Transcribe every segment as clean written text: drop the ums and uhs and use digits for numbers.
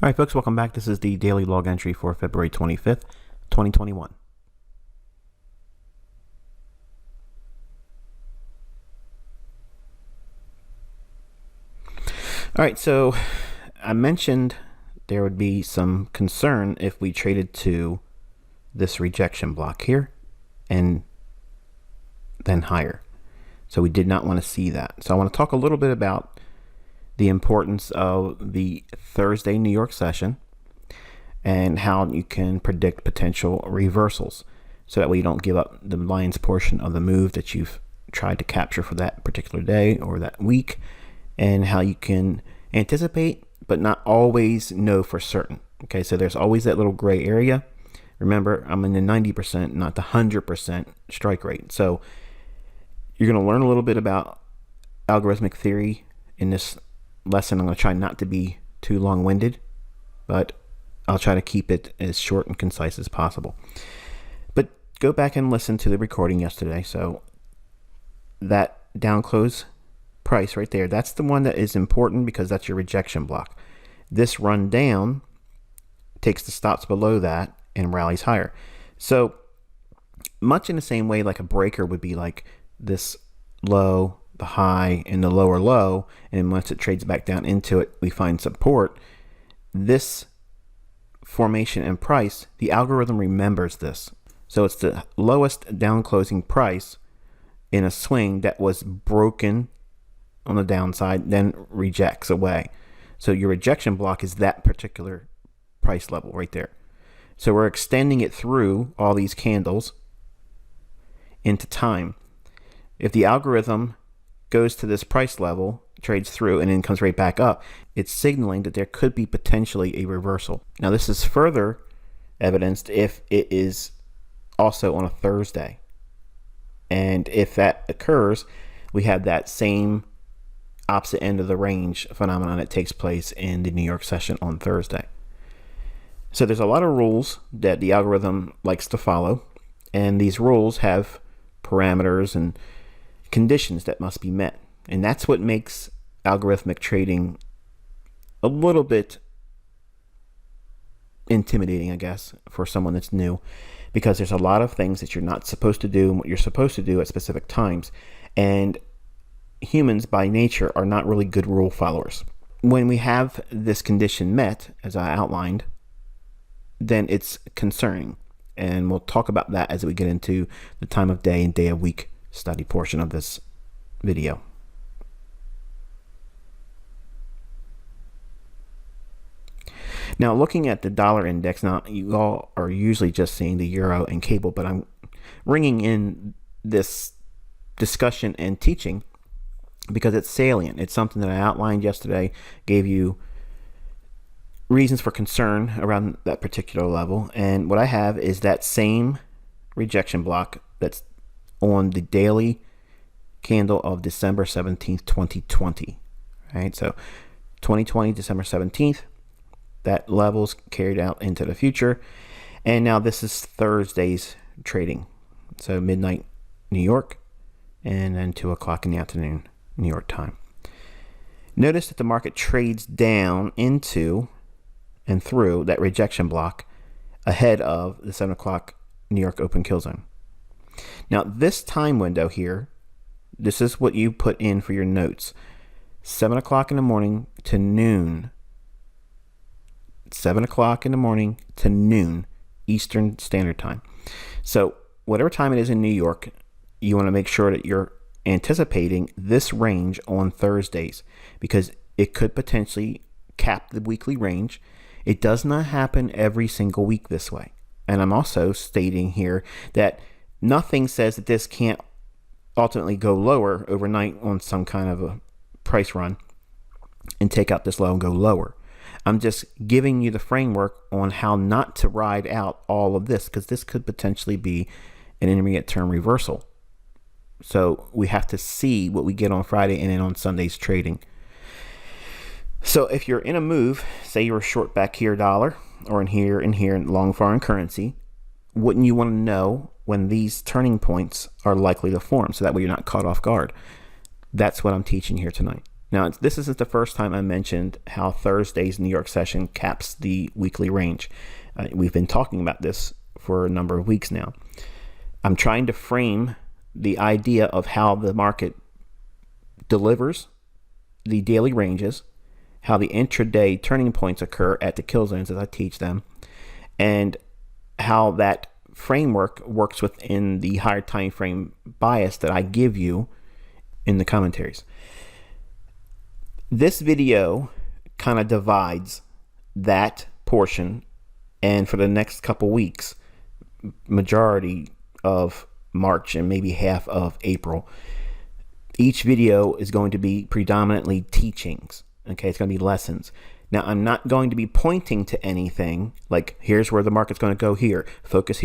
All right, folks, welcome back. This is the daily log entry for February 25th, 2021. All right, so I mentioned there would be some concern if we traded to this rejection block here and then higher. So we did not want to see that. So I want to talk a little bit about the importance of the Thursday New York session and how you can predict potential reversals so that way you don't give up the lion's portion of the move that you've tried to capture for that particular day or that week, and how you can anticipate but not always know for certain. Okay, so there's always that little gray area. Remember, I'm in the 90%, not the 100% strike rate. So you're going to learn a little bit about algorithmic theory in this lesson. I'm going to try not to be too long-winded, but I'll try to keep it as short and concise as possible. But go back and listen to the recording yesterday. So that down close price right there, that's the one that is important because that's your rejection block. This run down takes the stops below that and rallies higher. So much in the same way like a breaker would be like this low, the high, and the lower low, and once it trades back down into it, we find support. This formation and price, the algorithm remembers this. So it's the lowest down closing price in a swing that was broken on the downside, then rejects away. So your rejection block is that particular price level right there. So we're extending it through all these candles into time. If the algorithm goes to this price level, trades through, and then comes right back up, it's signaling that there could be potentially a reversal. Now this is further evidenced if it is also on a Thursday. And if that occurs, we have that same opposite end of the range phenomenon that takes place in the New York session on Thursday. So there's a lot of rules that the algorithm likes to follow, and these rules have parameters and conditions that must be met. And that's what makes algorithmic trading a little bit intimidating, I guess, for someone that's new, because there's a lot of things that you're not supposed to do and what you're supposed to do at specific times. And humans by nature are not really good rule followers. When we have this condition met, as I outlined, then it's concerning. And we'll talk about that as we get into the time of day and day of week study portion of this video. Now, looking at the dollar index, now you all are usually just seeing the euro and cable, but I'm bringing in this discussion and teaching because it's salient. It's something that I outlined yesterday, gave you reasons for concern around that particular level. And what I have is that same rejection block that's on the daily candle of December 17th, 2020. Right? So 2020, December 17th, that level's carried out into the future. And now this is Thursday's trading. So midnight New York, and then 2 o'clock in the afternoon New York time. Notice that the market trades down into and through that rejection block ahead of the 7 o'clock New York open kill zone. Now this time window here, this is what you put in for your notes. 7 o'clock in the morning to noon. 7 o'clock in the morning to noon Eastern Standard Time. So whatever time it is in New York, you want to make sure that you're anticipating this range on Thursdays because it could potentially cap the weekly range. It does not happen every single week this way. And I'm also stating here that nothing says that this can't ultimately go lower overnight on some kind of a price run and take out this low and go lower. I'm just giving you the framework on how not to ride out all of this because this could potentially be an intermediate term reversal. So we have to see what we get on Friday and then on Sunday's trading. So if you're in a move, say you're short back here dollar or in here in long foreign currency, wouldn't you want to know when these turning points are likely to form so that way you're not caught off guard? That's what I'm teaching here tonight. Now, this isn't the first time I mentioned how Thursday's New York session caps the weekly range. We've been talking about this for a number of weeks now. I'm trying to frame the idea of how the market delivers the daily ranges, how the intraday turning points occur at the kill zones as I teach them, and how that framework works within the higher time frame bias that I give you in the commentaries. This video kind of divides that portion, and for the next couple weeks, majority of March and maybe half of April, each video is going to be predominantly teachings. Okay, it's going to be lessons. Now, I'm not going to be pointing to anything like, here's where the market's going to go here, focus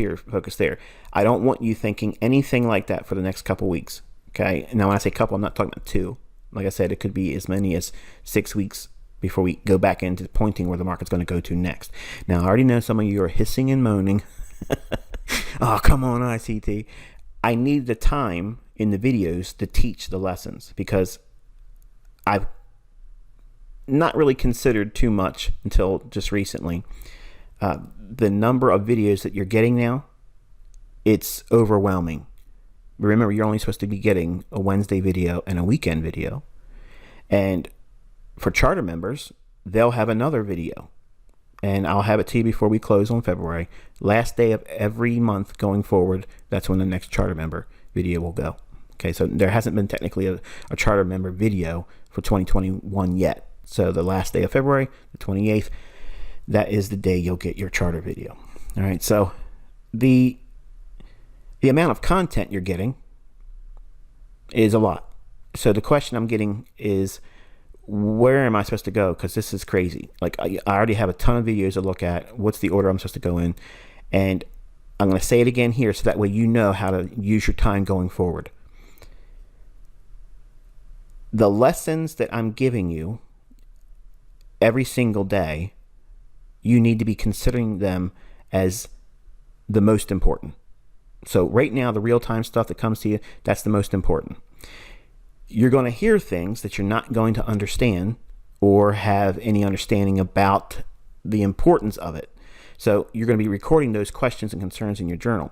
there. I don't want you thinking anything like that for the next couple weeks. Okay, now when I say couple, I'm not talking about two. Like I said, it could be as many as 6 weeks before we go back into pointing where the market's going to go to next. Now, I already know some of you are hissing and moaning. Oh, come on, ICT. I need the time in the videos to teach the lessons because I've not really considered too much until just recently. The number of videos that you're getting now, it's overwhelming. Remember, you're only supposed to be getting a Wednesday video and a weekend video. And for charter members, they'll have another video. And I'll have it to you before we close on February. Last day of every month going forward, that's when the next charter member video will go. Okay, so there hasn't been technically a charter member video for 2021 yet. So the last day of February, the 28th, that is the day you'll get your charter video. All right, so the amount of content you're getting is a lot. So the question I'm getting is, where am I supposed to go? Because this is crazy. Like I already have a ton of videos to look at. What's the order I'm supposed to go in? And I'm going to say it again here so that way you know how to use your time going forward. The lessons that I'm giving you every single day, you need to be considering them as the most important. So right now, the real-time stuff that comes to you, that's the most important. You're going to hear things that you're not going to understand or have any understanding about the importance of it. So you're going to be recording those questions and concerns in your journal.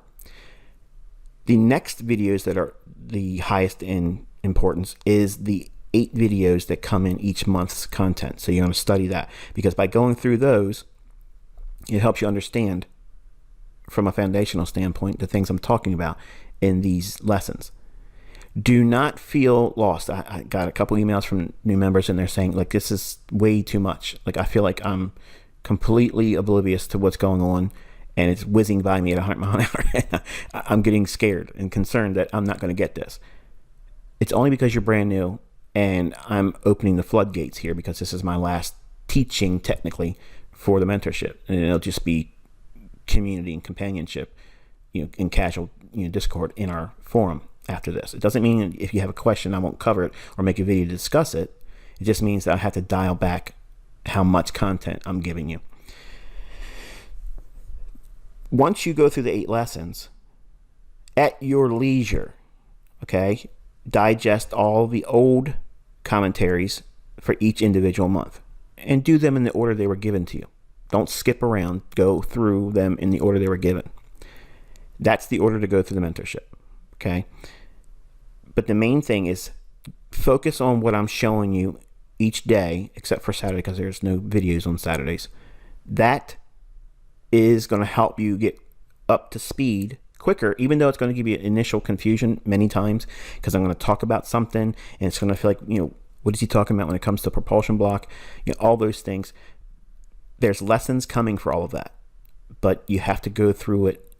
The next videos that are the highest in importance is the 8 videos that come in each month's content. So you're going to study that because by going through those, it helps you understand from a foundational standpoint the things I'm talking about in these lessons. Do not feel lost. I got a couple emails from new members and they're saying like, this is way too much. Like I feel like I'm completely oblivious to what's going on and it's whizzing by me at 100 miles an hour. I'm getting scared and concerned that I'm not going to get this. It's only because you're brand new and I'm opening the floodgates here because this is my last teaching technically for the mentorship, and it'll just be community and companionship, in casual, Discord in our forum after this. It doesn't mean if you have a question, I won't cover it or make a video to discuss it. It just means that I have to dial back how much content I'm giving you. Once you go through the 8 lessons at your leisure, okay, digest all the old commentaries for each individual month and do them in the order they were given to you. Don't skip around. Go through them in the order they were given. That's the order to go through the mentorship. Okay. But the main thing is focus on what I'm showing you each day, except for Saturday because there's no videos on Saturdays. That is going to help you get up to speed quicker, even though it's going to give you initial confusion many times because I'm going to talk about something and it's going to feel like, what is he talking about when it comes to propulsion block? All those things. There's lessons coming for all of that, but you have to go through it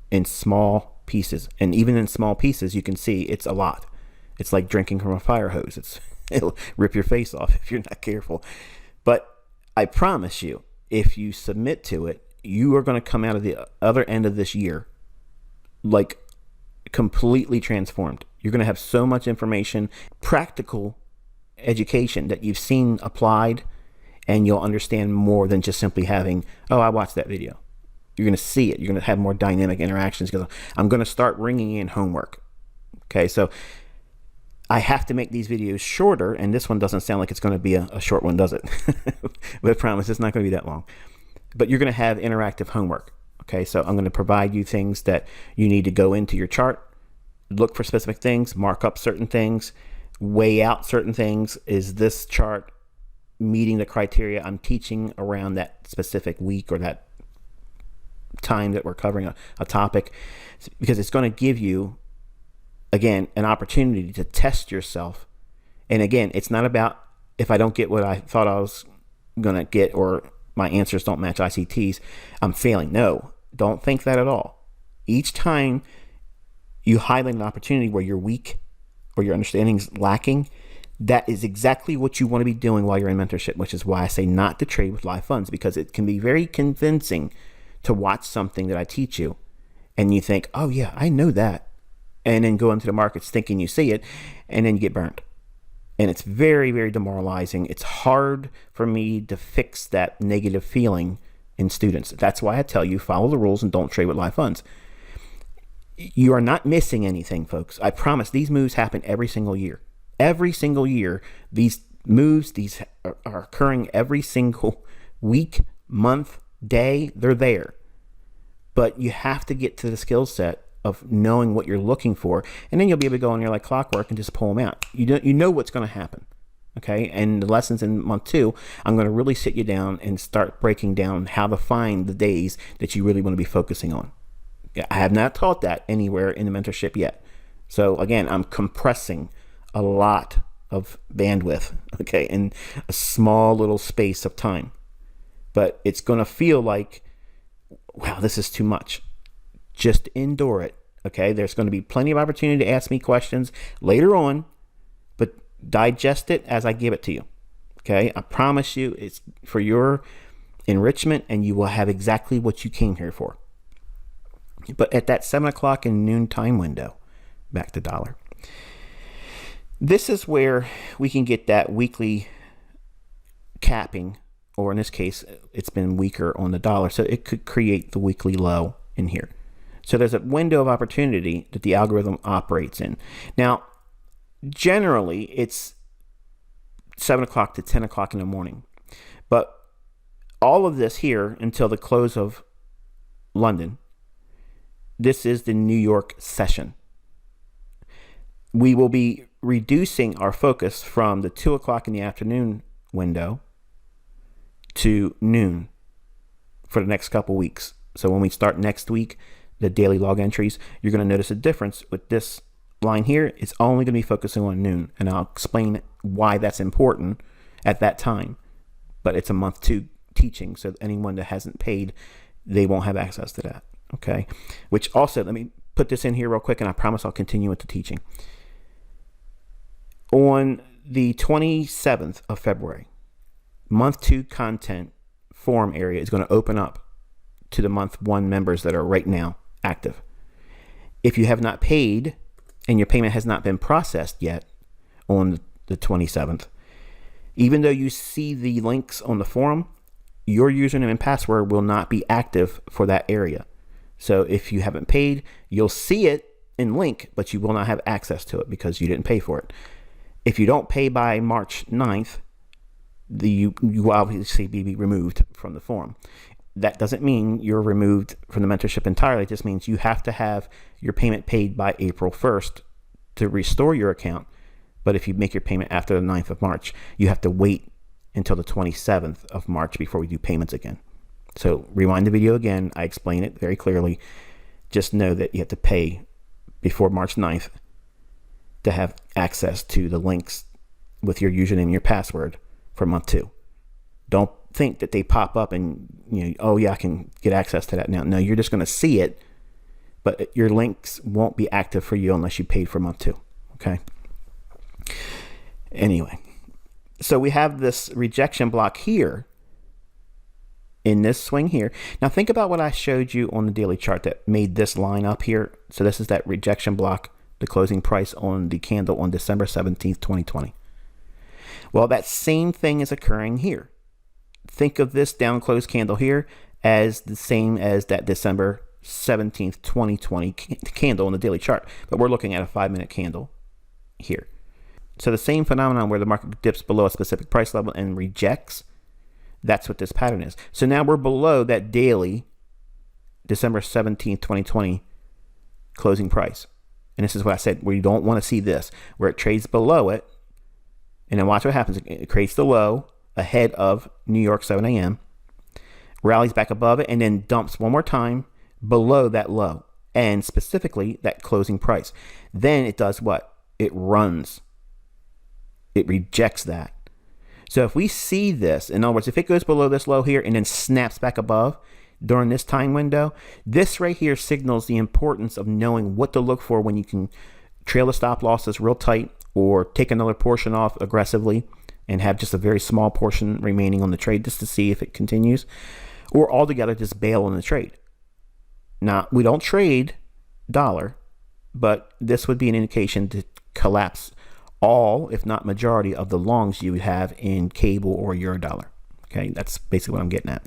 in small pieces. And even in small pieces, you can see it's a lot. It's like drinking from a fire hose. It'll rip your face off if you're not careful. But I promise you, if you submit to it, you are going to come out of the other end of this year like completely transformed. You're going to have so much information, practical education that you've seen applied, and you'll understand more than just simply having, oh, I watched that video. You're going to see it. You're going to have more dynamic interactions because I'm going to start bringing in homework. Okay, so I have to make these videos shorter, and this one doesn't sound like it's going to be a short one, does it? But I promise it's not going to be that long. But you're going to have interactive homework. Okay, so I'm going to provide you things that you need to go into your chart, look for specific things, mark up certain things, weigh out certain things. Is this chart meeting the criteria I'm teaching around that specific week or that time that we're covering a topic? Because it's going to give you, again, an opportunity to test yourself. And again, it's not about if I don't get what I thought I was going to get or my answers don't match ICT's, I'm failing. No, don't think that at all. Each time you highlight an opportunity where you're weak or your understanding's lacking, that is exactly what you want to be doing while you're in mentorship, which is why I say not to trade with live funds, because it can be very convincing to watch something that I teach you and you think, oh yeah, I know that. And then go into the markets thinking you see it, and then you get burned. And it's very, very demoralizing. It's hard for me to fix that negative feeling in students. That's why I tell you, follow the rules and don't trade with live funds. You are not missing anything, folks. I promise these moves happen every single year. Every single year, these moves, these are occurring every single week, month, day. They're there. But you have to get to the skill set of knowing what you're looking for, and then you'll be able to go in there like clockwork and just pull them out. You know what's going to happen, okay? And the lessons in month 2, I'm going to really sit you down and start breaking down how to find the days that you really want to be focusing on. I have not taught that anywhere in the mentorship yet. So again, I'm compressing a lot of bandwidth, okay, in a small little space of time. But it's going to feel like, wow, this is too much. Just endure it, okay? There's going to be plenty of opportunity to ask me questions later on, but digest it as I give it to you, okay? I promise you it's for your enrichment, and you will have exactly what you came here for. But at that 7 o'clock and noon time window, back to dollar, this is where we can get that weekly capping, or in this case, it's been weaker on the dollar, so it could create the weekly low in here. So there's a window of opportunity that the algorithm operates in. Now, generally, it's 7 o'clock to 10 o'clock in the morning. But all of this here until the close of London, this is the New York session. We will be reducing our focus from the 2 o'clock in the afternoon window to noon for the next couple weeks. So when we start next week, the daily log entries, you're going to notice a difference with this line here. It's only going to be focusing on noon, and I'll explain why that's important at that time. But it's a month 2 teaching, so anyone that hasn't paid, they won't have access to that. Okay, which also, let me put this in here real quick, and I promise I'll continue with the teaching. On the 27th of February, month 2 content forum area is going to open up to the month 1 members that are right now active. If you have not paid and your payment has not been processed yet on the 27th, even though you see the links on the forum, your username and password will not be active for that area. So if you haven't paid, you'll see it in link, but you will not have access to it because you didn't pay for it. If you don't pay by March 9th, you will obviously be removed from the forum. That doesn't mean you're removed from the mentorship entirely. It just means you have to have your payment paid by April 1st to restore your account. But if you make your payment after the 9th of March, you have to wait until the 27th of March before we do payments again. So rewind the video again. I explain it very clearly. Just know that you have to pay before March 9th to have access to the links with your username and your password for month 2. Don't think that they pop up and, oh yeah, I can get access to that now. No, you're just going to see it, but your links won't be active for you unless you paid for month 2. Okay. Anyway, so we have this rejection block here in this swing here. Now think about what I showed you on the daily chart that made this line up here. So this is that rejection block, the closing price on the candle on December 17th, 2020. Well, that same thing is occurring here. Think of this down close candle here as the same as that December 17th, 2020 candle on the daily chart. But we're looking at a 5-minute candle here. So the same phenomenon where the market dips below a specific price level and rejects, that's what this pattern is. So now we're below that daily December 17th, 2020 closing price. And this is what I said, where you don't want to see this, where it trades below it. And then watch what happens. It creates the low ahead of New York 7 a.m., rallies back above it, and then dumps one more time below that low, and specifically that closing price. Then it does what? It runs. It rejects that. So if we see this, in other words, if it goes below this low here and then snaps back above during this time window, this right here signals the importance of knowing what to look for when you can trail the stop losses real tight or take another portion off aggressively and have just a very small portion remaining on the trade just to see if it continues, or altogether just bail on the trade. Now, we don't trade dollar, but this would be an indication to collapse all, if not majority, of the longs you would have in cable or euro dollar. Okay, that's basically what I'm getting at.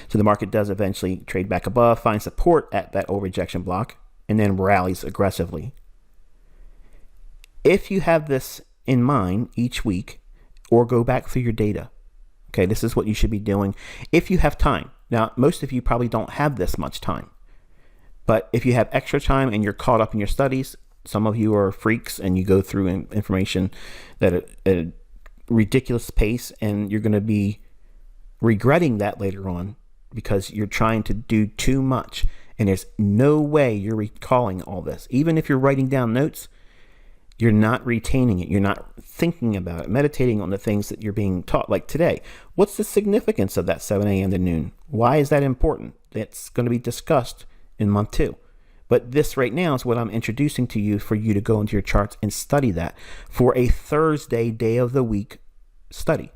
So the market does eventually trade back above, find support at that old rejection block, and then rallies aggressively. If you have this in mind each week, or go back through your data, okay, this is what you should be doing if you have time. Now, most of you probably don't have this much time, but if you have extra time and you're caught up in your studies, some of you are freaks and you go through information at a ridiculous pace, and you're going to be regretting that later on because you're trying to do too much, and there's no way you're recalling all this. Even if you're writing down notes, you're not retaining it. You're not thinking about it, meditating on the things that you're being taught. Like today, what's the significance of that 7 a.m. to noon? Why is that important? That's going to be discussed in month 2. But this right now is what I'm introducing to you for you to go into your charts and study that for a Thursday day of the week study.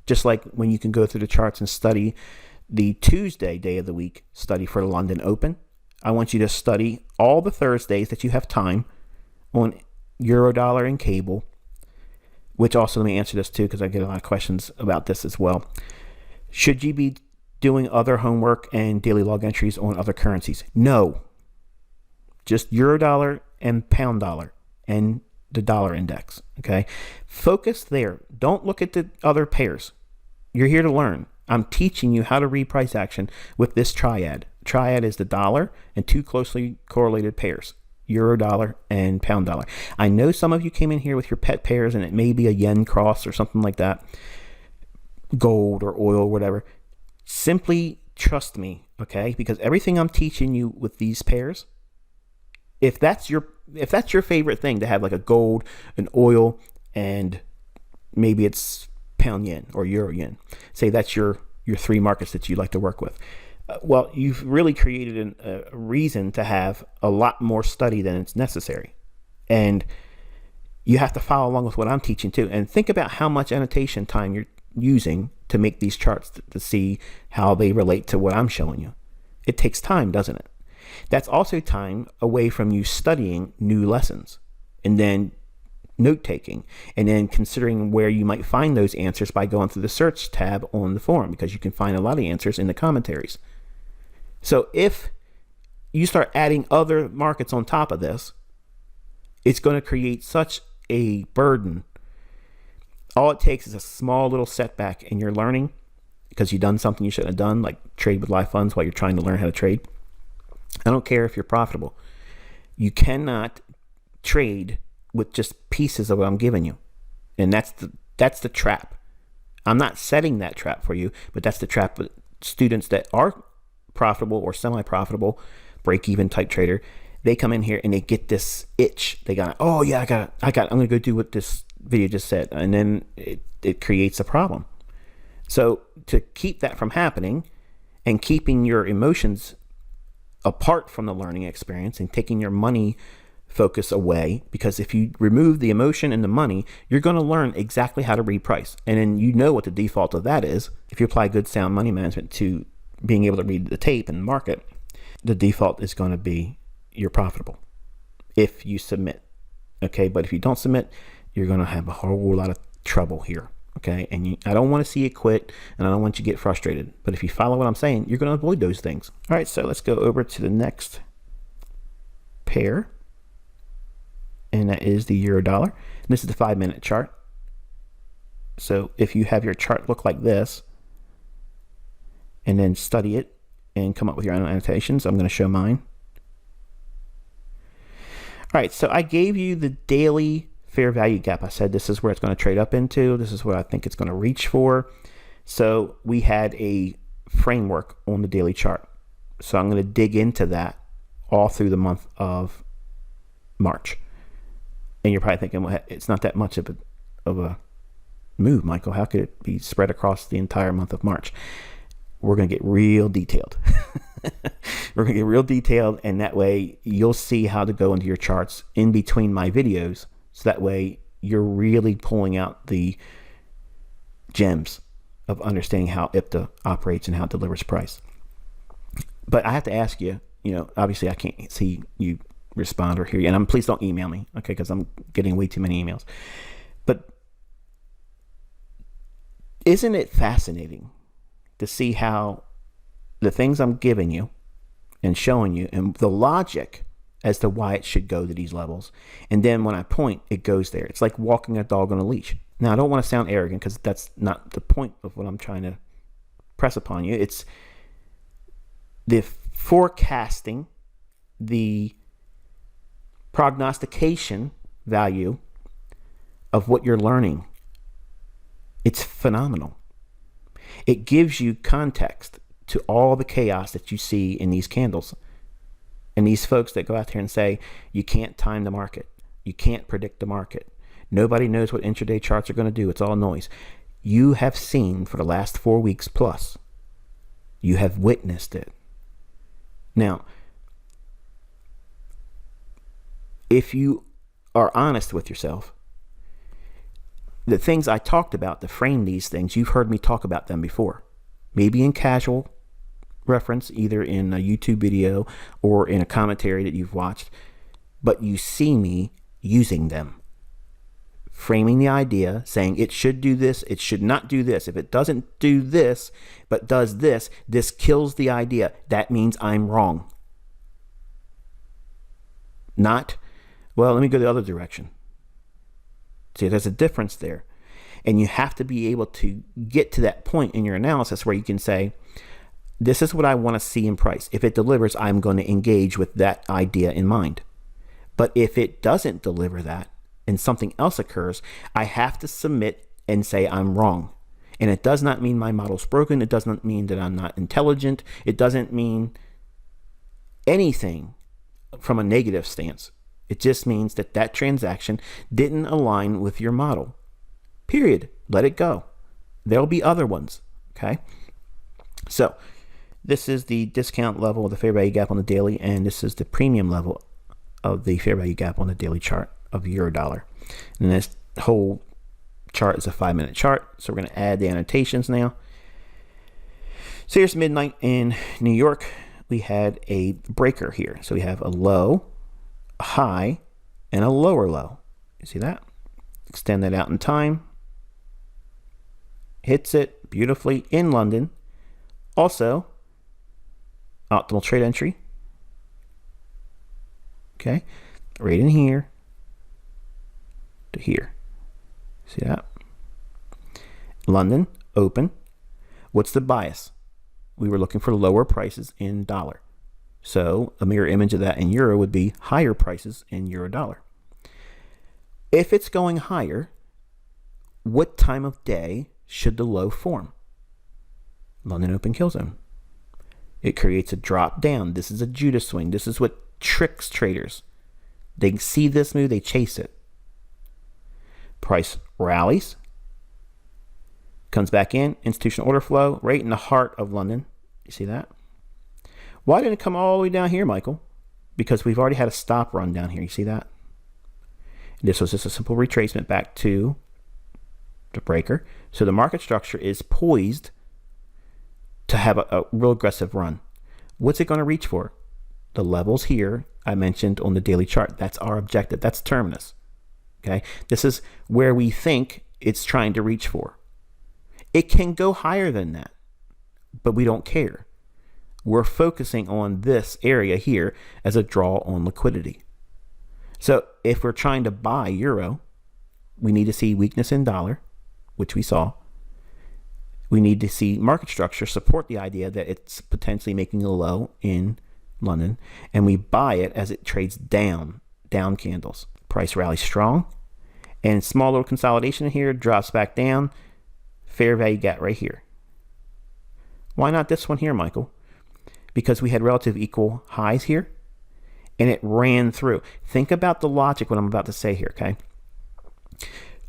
Just like when you can go through the charts and study the Tuesday day of the week study for the London Open. I want you to study all the Thursdays that you have time on Eurodollar and cable, which also, let me answer this too, because I get a lot of questions about this as well. Should you be doing other homework and daily log entries on other currencies? No. Just Eurodollar and pound dollar and the dollar index. Okay. Focus there. Don't look at the other pairs. You're here to learn. I'm teaching you how to read price action with this triad. Triad is the dollar and 2 closely correlated pairs, euro dollar and pound dollar. I know some of you came in here with your pet pairs and it may be a yen cross or something like that, gold or oil or whatever. Simply trust me, okay? Because everything I'm teaching you with these pairs, if that's your favorite thing to have, like a gold, an oil, and maybe it's pound yen or euro yen, say that's your 3 markets that you like to work with. Well, you've really created a reason to have a lot more study than it's necessary. And you have to follow along with what I'm teaching too. And think about how much annotation time you're using to make these charts to see how they relate to what I'm showing you. It takes time, doesn't it? That's also time away from you studying new lessons and then note taking and then considering where you might find those answers by going through the search tab on the forum, because you can find a lot of answers in the commentaries. So if you start adding other markets on top of this, it's going to create such a burden. All it takes is a small little setback in your learning because you've done something you shouldn't have done, like trade with live funds while you're trying to learn how to trade. I don't care if you're profitable. You cannot trade with just pieces of what I'm giving you. And that's the trap. I'm not setting that trap for you, but that's the trap with students that are profitable or semi-profitable, break-even type trader. They come in here and they get this itch. They got, oh yeah, I'm going to go do what this video just said. And then it creates a problem. So to keep that from happening and keeping your emotions apart from the learning experience and taking your money focus away, because if you remove the emotion and the money, you're going to learn exactly how to read price. And then you know what the default of that is. If you apply good sound money management to being able to read the tape and market, the default is going to be you're profitable if you submit. Okay, but if you don't submit, you're going to have a whole lot of trouble here. Okay, and I don't want to see you quit, and I don't want you to get frustrated. But if you follow what I'm saying, you're going to avoid those things. All right, so let's go over to the next pair, and that is the euro dollar. This is the 5-minute chart. So if you have your chart look like this and then study it and come up with your own annotations, I'm going to show mine. All right, so I gave you the daily fair value gap. I said this is where it's going to trade up into. This is what I think it's going to reach for. So we had a framework on the daily chart. So I'm going to dig into that all through the month of March. And you're probably thinking, well, it's not that much of a move, Michael. How could it be spread across the entire month of March? We're going to get real detailed. We're going to get real detailed, and that way you'll see how to go into your charts in between my videos. So that way you're really pulling out the gems of understanding how IPTA operates and how it delivers price. But I have to ask you, obviously I can't see you respond or hear you, and please don't email me, okay, because I'm getting way too many emails. But isn't it fascinating to see how the things I'm giving you and showing you and the logic as to why it should go to these levels, and then when I point, it goes there. It's like walking a dog on a leash. Now, I don't want to sound arrogant, because that's not the point of what I'm trying to press upon you. It's the forecasting, the prognostication value of what you're learning. It's phenomenal. It gives you context to all the chaos that you see in these candles. And these folks that go out there and say, you can't time the market. You can't predict the market. Nobody knows what intraday charts are going to do. It's all noise. You have seen for the last 4 weeks plus. You have witnessed it. Now, if you are honest with yourself, the things I talked about to frame these things, you've heard me talk about them before. Maybe in casual reference, either in a YouTube video or in a commentary that you've watched, but you see me using them. Framing the idea, saying it should do this, it should not do this. If it doesn't do this, but does this, this kills the idea. That means I'm wrong. Not, well, let me go the other direction. See, there's a difference there. And you have to be able to get to that point in your analysis where you can say, this is what I want to see in price. If it delivers, I'm going to engage with that idea in mind. But if it doesn't deliver that and something else occurs, I have to submit and say I'm wrong. And it does not mean my model's broken. It does not mean that I'm not intelligent. It doesn't mean anything from a negative stance. It just means that that transaction didn't align with your model. Period. Let it go. There'll be other ones. Okay. So this is the discount level of the fair value gap on the daily, and this is the premium level of the fair value gap on the daily chart of euro dollar. And this whole chart is a 5-minute chart. So we're going to add the annotations now. So here's midnight in New York. We had a breaker here. So we have a low, a high, and a lower low. You see that? Extend that out in time. Hits it beautifully in London. Also, optimal trade entry. Okay, right in here to here. See that? London, open. What's the bias? We were looking for lower prices in dollar. So a mirror image of that in euro would be higher prices in euro dollar. If it's going higher, what time of day should the low form? London open kill zone. It creates a drop down. This is a Judas swing. This is what tricks traders. They see this move, they chase it. Price rallies, comes back in, institutional order flow, right in the heart of London. You see that? Why didn't it come all the way down here, Michael? Because we've already had a stop run down here. You see that? This was just a simple retracement back to the breaker. So the market structure is poised to have a real aggressive run. What's it going to reach for? The levels here I mentioned on the daily chart. That's our objective. That's terminus. Okay, this is where we think it's trying to reach for. It can go higher than that, but we don't care. We're focusing on this area here as a draw on liquidity. So if we're trying to buy euro we need to see weakness in dollar, which we saw. We need to see market structure support the idea that it's potentially making a low in London, and we buy it as it trades down candles. Price rallies strong, and small little consolidation here, drops back down, fair value gap right here. Why not this one here, Michael? Because we had relative equal highs here, and it ran through. Think about the logic, what I'm about to say here, okay?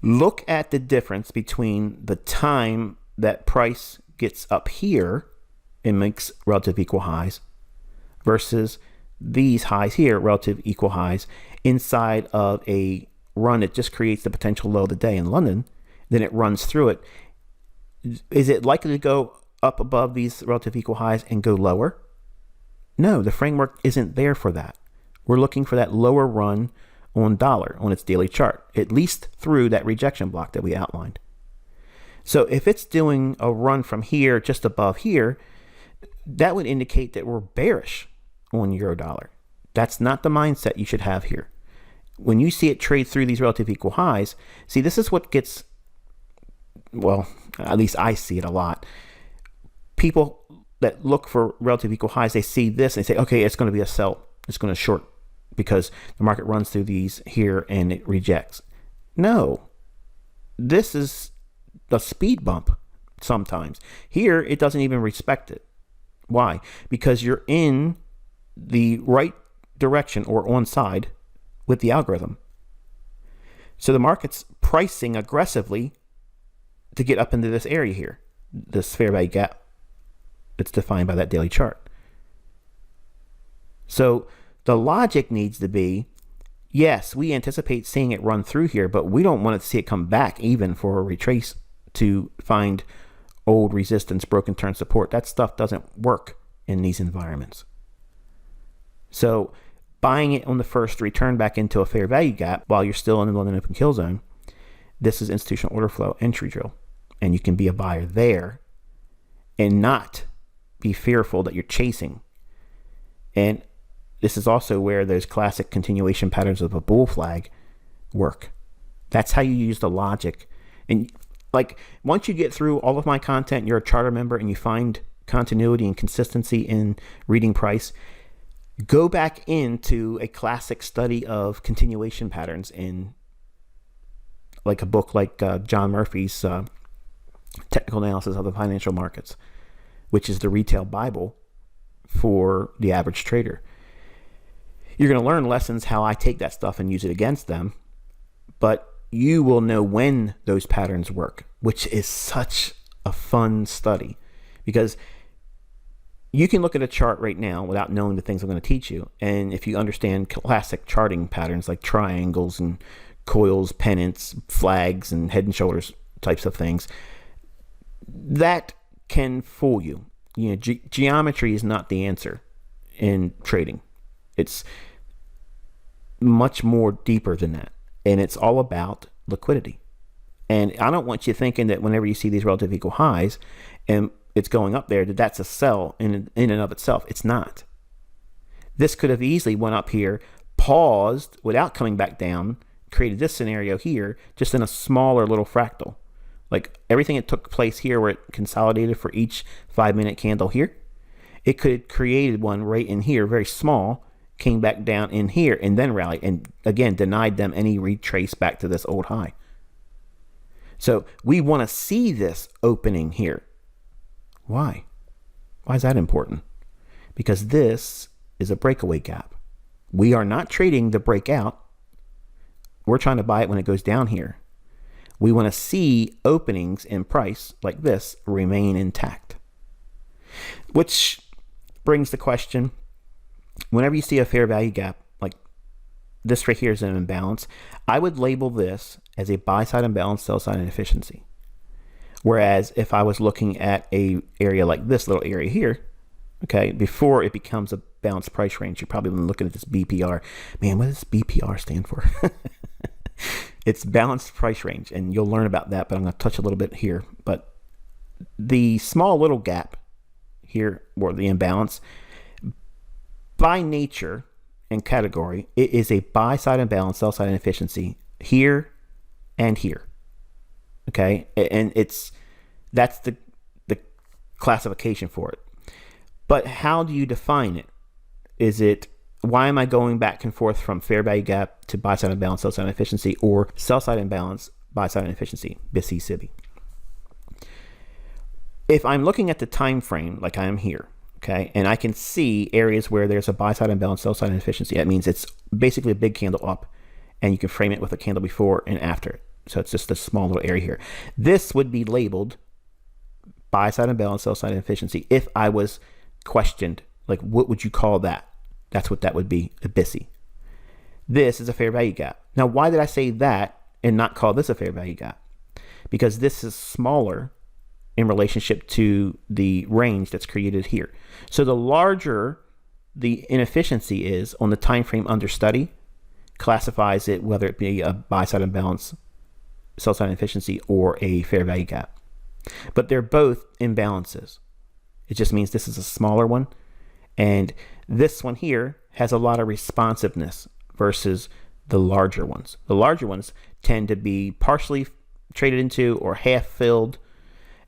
Look at the difference between the time that price gets up here and makes relative equal highs versus these highs here, relative equal highs, inside of a run that just creates the potential low of the day in London. Then it runs through it. Is it likely to go up above these relative equal highs and go lower? No, the framework isn't there for that. We're looking for that lower run on dollar on its daily chart, at least through that rejection block that we outlined. So if it's doing a run from here just above here, that would indicate that we're bearish on euro dollar. That's not the mindset you should have here. When you see it trade through these relative equal highs, see, this is what gets, well, at least I see it a lot. People that look for relative equal highs, they see this and they say, okay, it's going to be a sell. It's going to short because the market runs through these here and it rejects. No, this is a speed bump sometimes. Here, it doesn't even respect it. Why? Because you're in the right direction or on side with the algorithm. So the market's pricing aggressively to get up into this area here, this fair value gap that's defined by that daily chart. So the logic needs to be, yes, we anticipate seeing it run through here, but we don't want to see it come back even for a retrace to find old resistance, broken turn support. That stuff doesn't work in these environments. So buying it on the first return back into a fair value gap while you're still in the London open kill zone, this is institutional order flow entry drill. And you can be a buyer there and not be fearful that you're chasing. And this is also where those classic continuation patterns of a bull flag work. That's how you use the logic. And like once you get through all of my content, you're a charter member and you find continuity and consistency in reading price, go back into a classic study of continuation patterns in like a book like John Murphy's Technical Analysis of the Financial Markets, which is the retail Bible for the average trader. You're going to learn lessons how I take that stuff and use it against them, but you will know when those patterns work, which is such a fun study because you can look at a chart right now without knowing the things I'm going to teach you. And if you understand classic charting patterns like triangles and coils, pennants, flags, and head and shoulders types of things, that can fool you. You know, geometry is not the answer in trading. It's much more deeper than that. And it's all about liquidity. And I don't want you thinking that whenever you see these relative equal highs and it's going up there, that that's a sell in and of itself. It's not. This could have easily went up here, paused without coming back down, created this scenario here, just in a smaller little fractal. Like everything that took place here where it consolidated for each 5-minute candle here, it could have created one right in here, very small, came back down in here and then rallied and again denied them any retrace back to this old high. So we want to see this opening here. Why? Why is that important? Because this is a breakaway gap. We are not trading the breakout. We're trying to buy it when it goes down here. We want to see openings in price like this remain intact. Which brings the question, whenever you see a fair value gap, like this right here is an imbalance, I would label this as a buy side imbalance, sell side inefficiency. Whereas if I was looking at a area like this little area here, okay, before it becomes a balanced price range, you're probably looking at this BPR. Man, what does BPR stand for? It's balanced price range, and you'll learn about that, but I'm going to touch a little bit here. But the small little gap here, or the imbalance, by nature and category, it is a buy side imbalance, sell side inefficiency here and here. Okay, and that's the classification for it. But how do you define it? Why am I going back and forth from fair value gap to buy side imbalance, sell side inefficiency, or sell side imbalance, buy side inefficiency, BISI, SIBI? If I'm looking at the time frame like I am here, okay, and I can see areas where there's a buy side imbalance, sell side inefficiency, that means it's basically a big candle up, and you can frame it with a candle before and after. So it's just a small little area here. This would be labeled buy side imbalance, sell side inefficiency. If I was questioned, like, what would you call that? That's what that would be, a BISI. This is a fair value gap. Now, why did I say that and not call this a fair value gap? Because this is smaller in relationship to the range that's created here. So the larger the inefficiency is on the time frame under study, classifies it whether it be a buy side imbalance, sell side inefficiency, or a fair value gap. But they're both imbalances. It just means this is a smaller one, and this one here has a lot of responsiveness versus the larger ones. The larger ones tend to be partially traded into or half filled,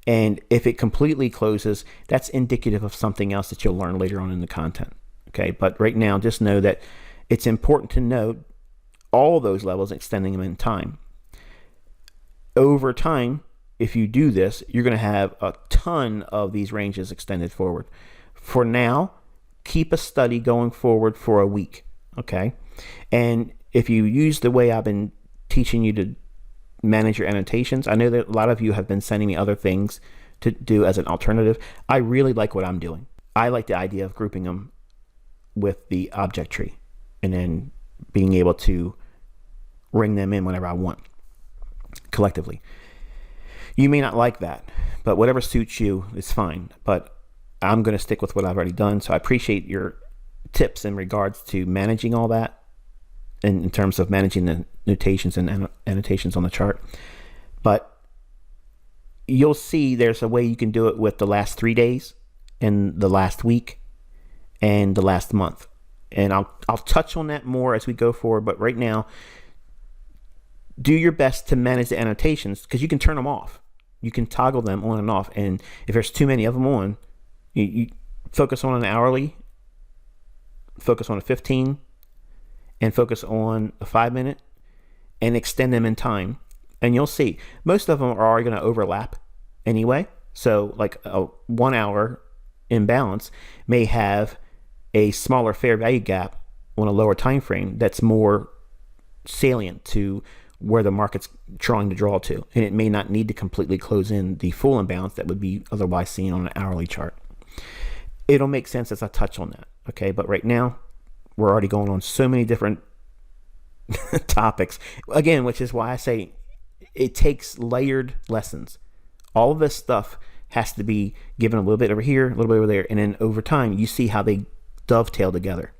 and if it completely closes, that's indicative of something else that you'll learn later on in the content. Okay, but right now just know that it's important to note all those levels, extending them in time. Over time, if you do this, you're going to have a ton of these ranges extended forward. For now, keep a study going forward for a week, okay? And if you use the way I've been teaching you to manage your annotations, I know that a lot of you have been sending me other things to do as an alternative. I really like what I'm doing. I like the idea of grouping them with the object tree and then being able to ring them in whenever I want collectively. You may not like that, but whatever suits you is fine. But I'm going to stick with what I've already done. So I appreciate your tips in regards to managing all that in terms of managing the notations and annotations on the chart. But you'll see there's a way you can do it with the last 3 days and the last week and the last month. And I'll touch on that more as we go forward. But right now, do your best to manage the annotations, because you can turn them off. You can toggle them on and off. And if there's too many of them on, you focus on an hourly, focus on a 15, and focus on a 5 minute, and extend them in time. And you'll see most of them are already going to overlap anyway. So like a 1 hour imbalance may have a smaller fair value gap on a lower time frame that's more salient to where the market's trying to draw to, and it may not need to completely close in the full imbalance that would be otherwise seen on an hourly chart. It'll make sense as I touch on that, okay? But right now, we're already going on so many different topics, again, which is why I say it takes layered lessons. All of this stuff has to be given a little bit over here, a little bit over there, and then over time, you see how they dovetail together.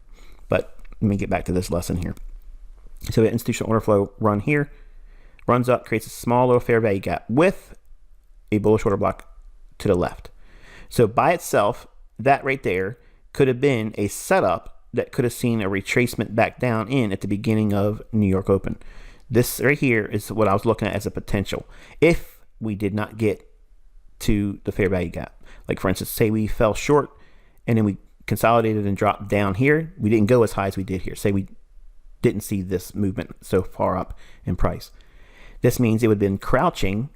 But let me get back to this lesson here. So the institutional order flow run here, runs up, creates a small little fair value gap with a bullish order block to the left. So by itself, that right there could have been a setup that could have seen a retracement back down in at the beginning of New York Open. This right here is what I was looking at as a potential if we did not get to the fair value gap. Like for instance, say we fell short and then we consolidated and dropped down here. We didn't go as high as we did here. Say we didn't see this movement so far up in price. This means it would have been crouching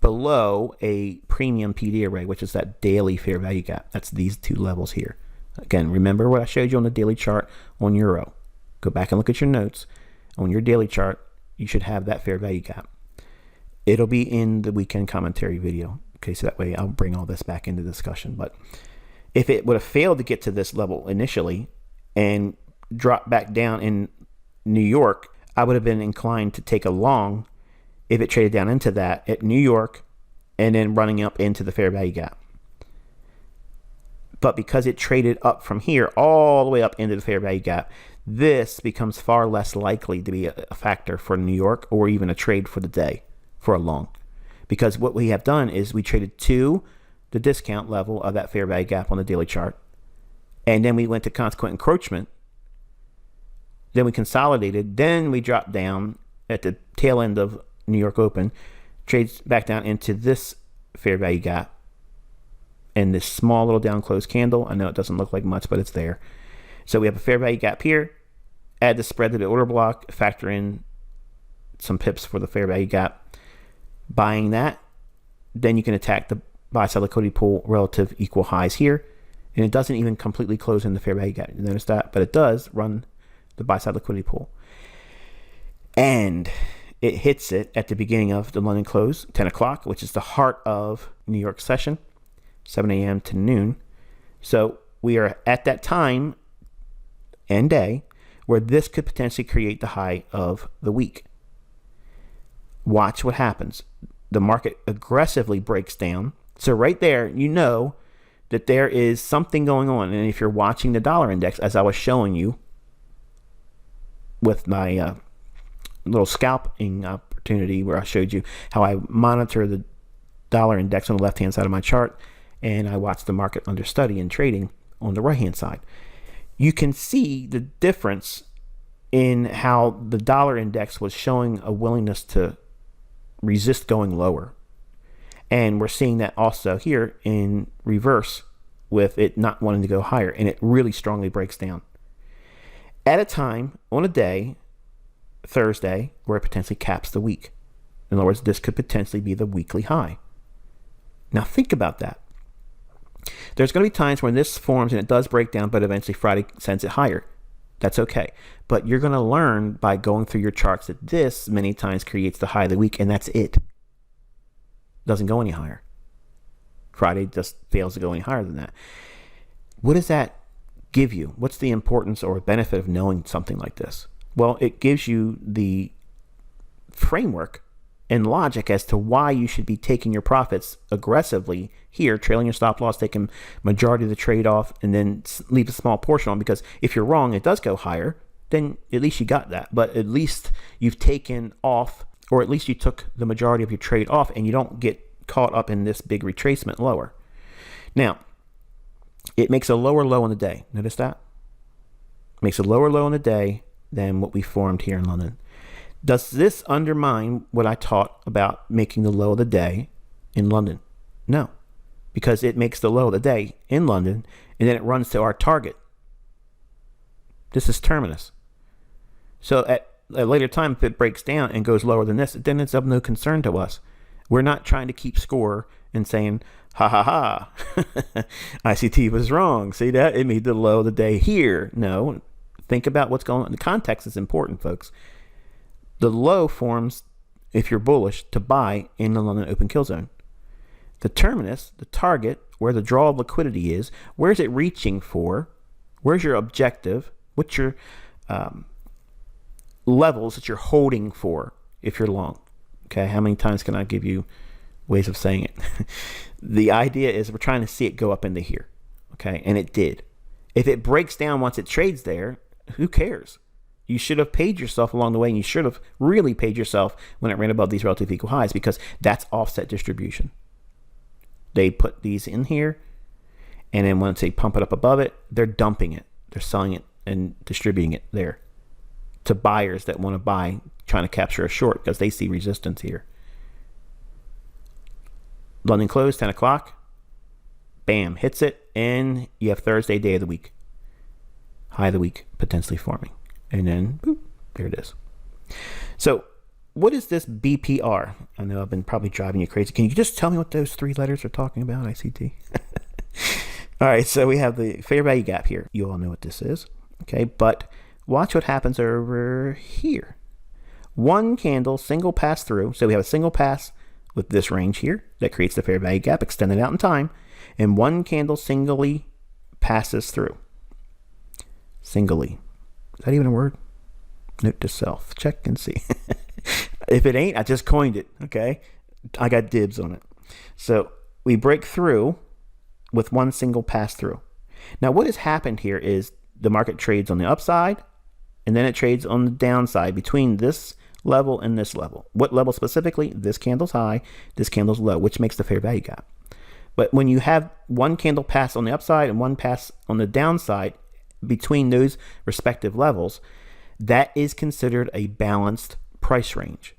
below a premium PD array, which is that daily fair value gap. That's these two levels here. Again, remember what I showed you on the daily chart on Euro. Go back and look at your notes. On your daily chart, you should have that fair value gap. It'll be in the weekend commentary video. Okay, so that way I'll bring all this back into discussion. But if it would have failed to get to this level initially and drop back down in New York, I would have been inclined to take a long if it traded down into that at New York and then running up into the fair value gap. But because it traded up from here all the way up into the fair value gap, this becomes far less likely to be a factor for New York or even a trade for the day for a long. Because what we have done is we traded to the discount level of that fair value gap on the daily chart, and then we went to consequent encroachment. Then we consolidated, then we dropped down at the tail end of New York Open, trades back down into this fair value gap and this small little down close candle. I know it doesn't look like much, but it's there. So we have a fair value gap here. Add the spread to the order block, factor in some pips for the fair value gap. Buying that, then you can attack the buy side liquidity pool relative equal highs here. And it doesn't even completely close in the fair value gap. You notice that? But it does run the buy side liquidity pool. And it hits it at the beginning of the London close, 10 o'clock, which is the heart of New York session, 7 a.m. to noon. So we are at that time and day where this could potentially create the high of the week. Watch what happens. The market aggressively breaks down. So right there, you know that there is something going on. And if you're watching the dollar index, as I was showing you with my little scalping opportunity where I showed you how I monitor the dollar index on the left-hand side of my chart, and I watch the market under study and trading on the right-hand side. You can see the difference in how the dollar index was showing a willingness to resist going lower. And we're seeing that also here in reverse with it not wanting to go higher, and it really strongly breaks down. At a time, on a day, Thursday, where it potentially caps the week. In other words, this could potentially be the weekly high. Now think about that. There's going to be times when this forms and it does break down, but eventually Friday sends it higher. That's okay. But you're going to learn by going through your charts that this many times creates the high of the week, and that's it. Doesn't go any higher. Friday just fails to go any higher than that. What does that give you? What's the importance or benefit of knowing something like this? Well, it gives you the framework and logic as to why you should be taking your profits aggressively here, trailing your stop loss, taking majority of the trade off, and then leave a small portion on, because if you're wrong, it does go higher, then at least you got that. But at least you've taken off, or at least you took the majority of your trade off, and you don't get caught up in this big retracement lower. Now, it makes a lower low on the day. Notice that? Makes a lower low on the day than what we formed here in London. Does this undermine what I taught about making the low of the day in London? No, because it makes the low of the day in London, and then it runs to our target. This is terminus. So at a later time, if it breaks down and goes lower than this, then it's of no concern to us. We're not trying to keep score and saying, ha ha ha, ICT was wrong. See that? It made the low of the day here. No, think about what's going on. The context is important, folks. The low forms, if you're bullish, to buy in the London open kill zone. The terminus, the target, where the draw of liquidity is, where's it reaching for? Where's your objective? What's your levels that you're holding for if you're long? Okay, how many times can I give you ways of saying it? The idea is we're trying to see it go up into here. Okay, and it did. If it breaks down once it trades there, who cares? You should have paid yourself along the way, and you should have really paid yourself when it ran above these relative equal highs, because that's offset distribution. They put these in here, and then once they pump it up above it, they're dumping it. They're selling it and distributing it there to buyers that want to buy, trying to capture a short because they see resistance here. London closed, 10 o'clock. Bam, hits it, and you have Thursday, day of the week. High of the week potentially forming. And then, boop, there it is. So, what is this BPR? I know I've been probably driving you crazy. Can you just tell me what those three letters are talking about, ICT? All right, so we have the fair value gap here. You all know what this is. Okay, but watch what happens over here. One candle, single pass through. So we have a single pass with this range here that creates the fair value gap, extended out in time. And one candle singly passes through. Singly. Is that even a word? Note to self. Check and see. If it ain't, I just coined it. Okay. I got dibs on it. So we break through with one single pass through. Now what has happened here is the market trades on the upside, and then it trades on the downside between this level and this level. What level specifically? This candle's high, this candle's low, which makes the fair value gap. But when you have one candle pass on the upside and one pass on the downside between those respective levels, that is considered a balanced price range.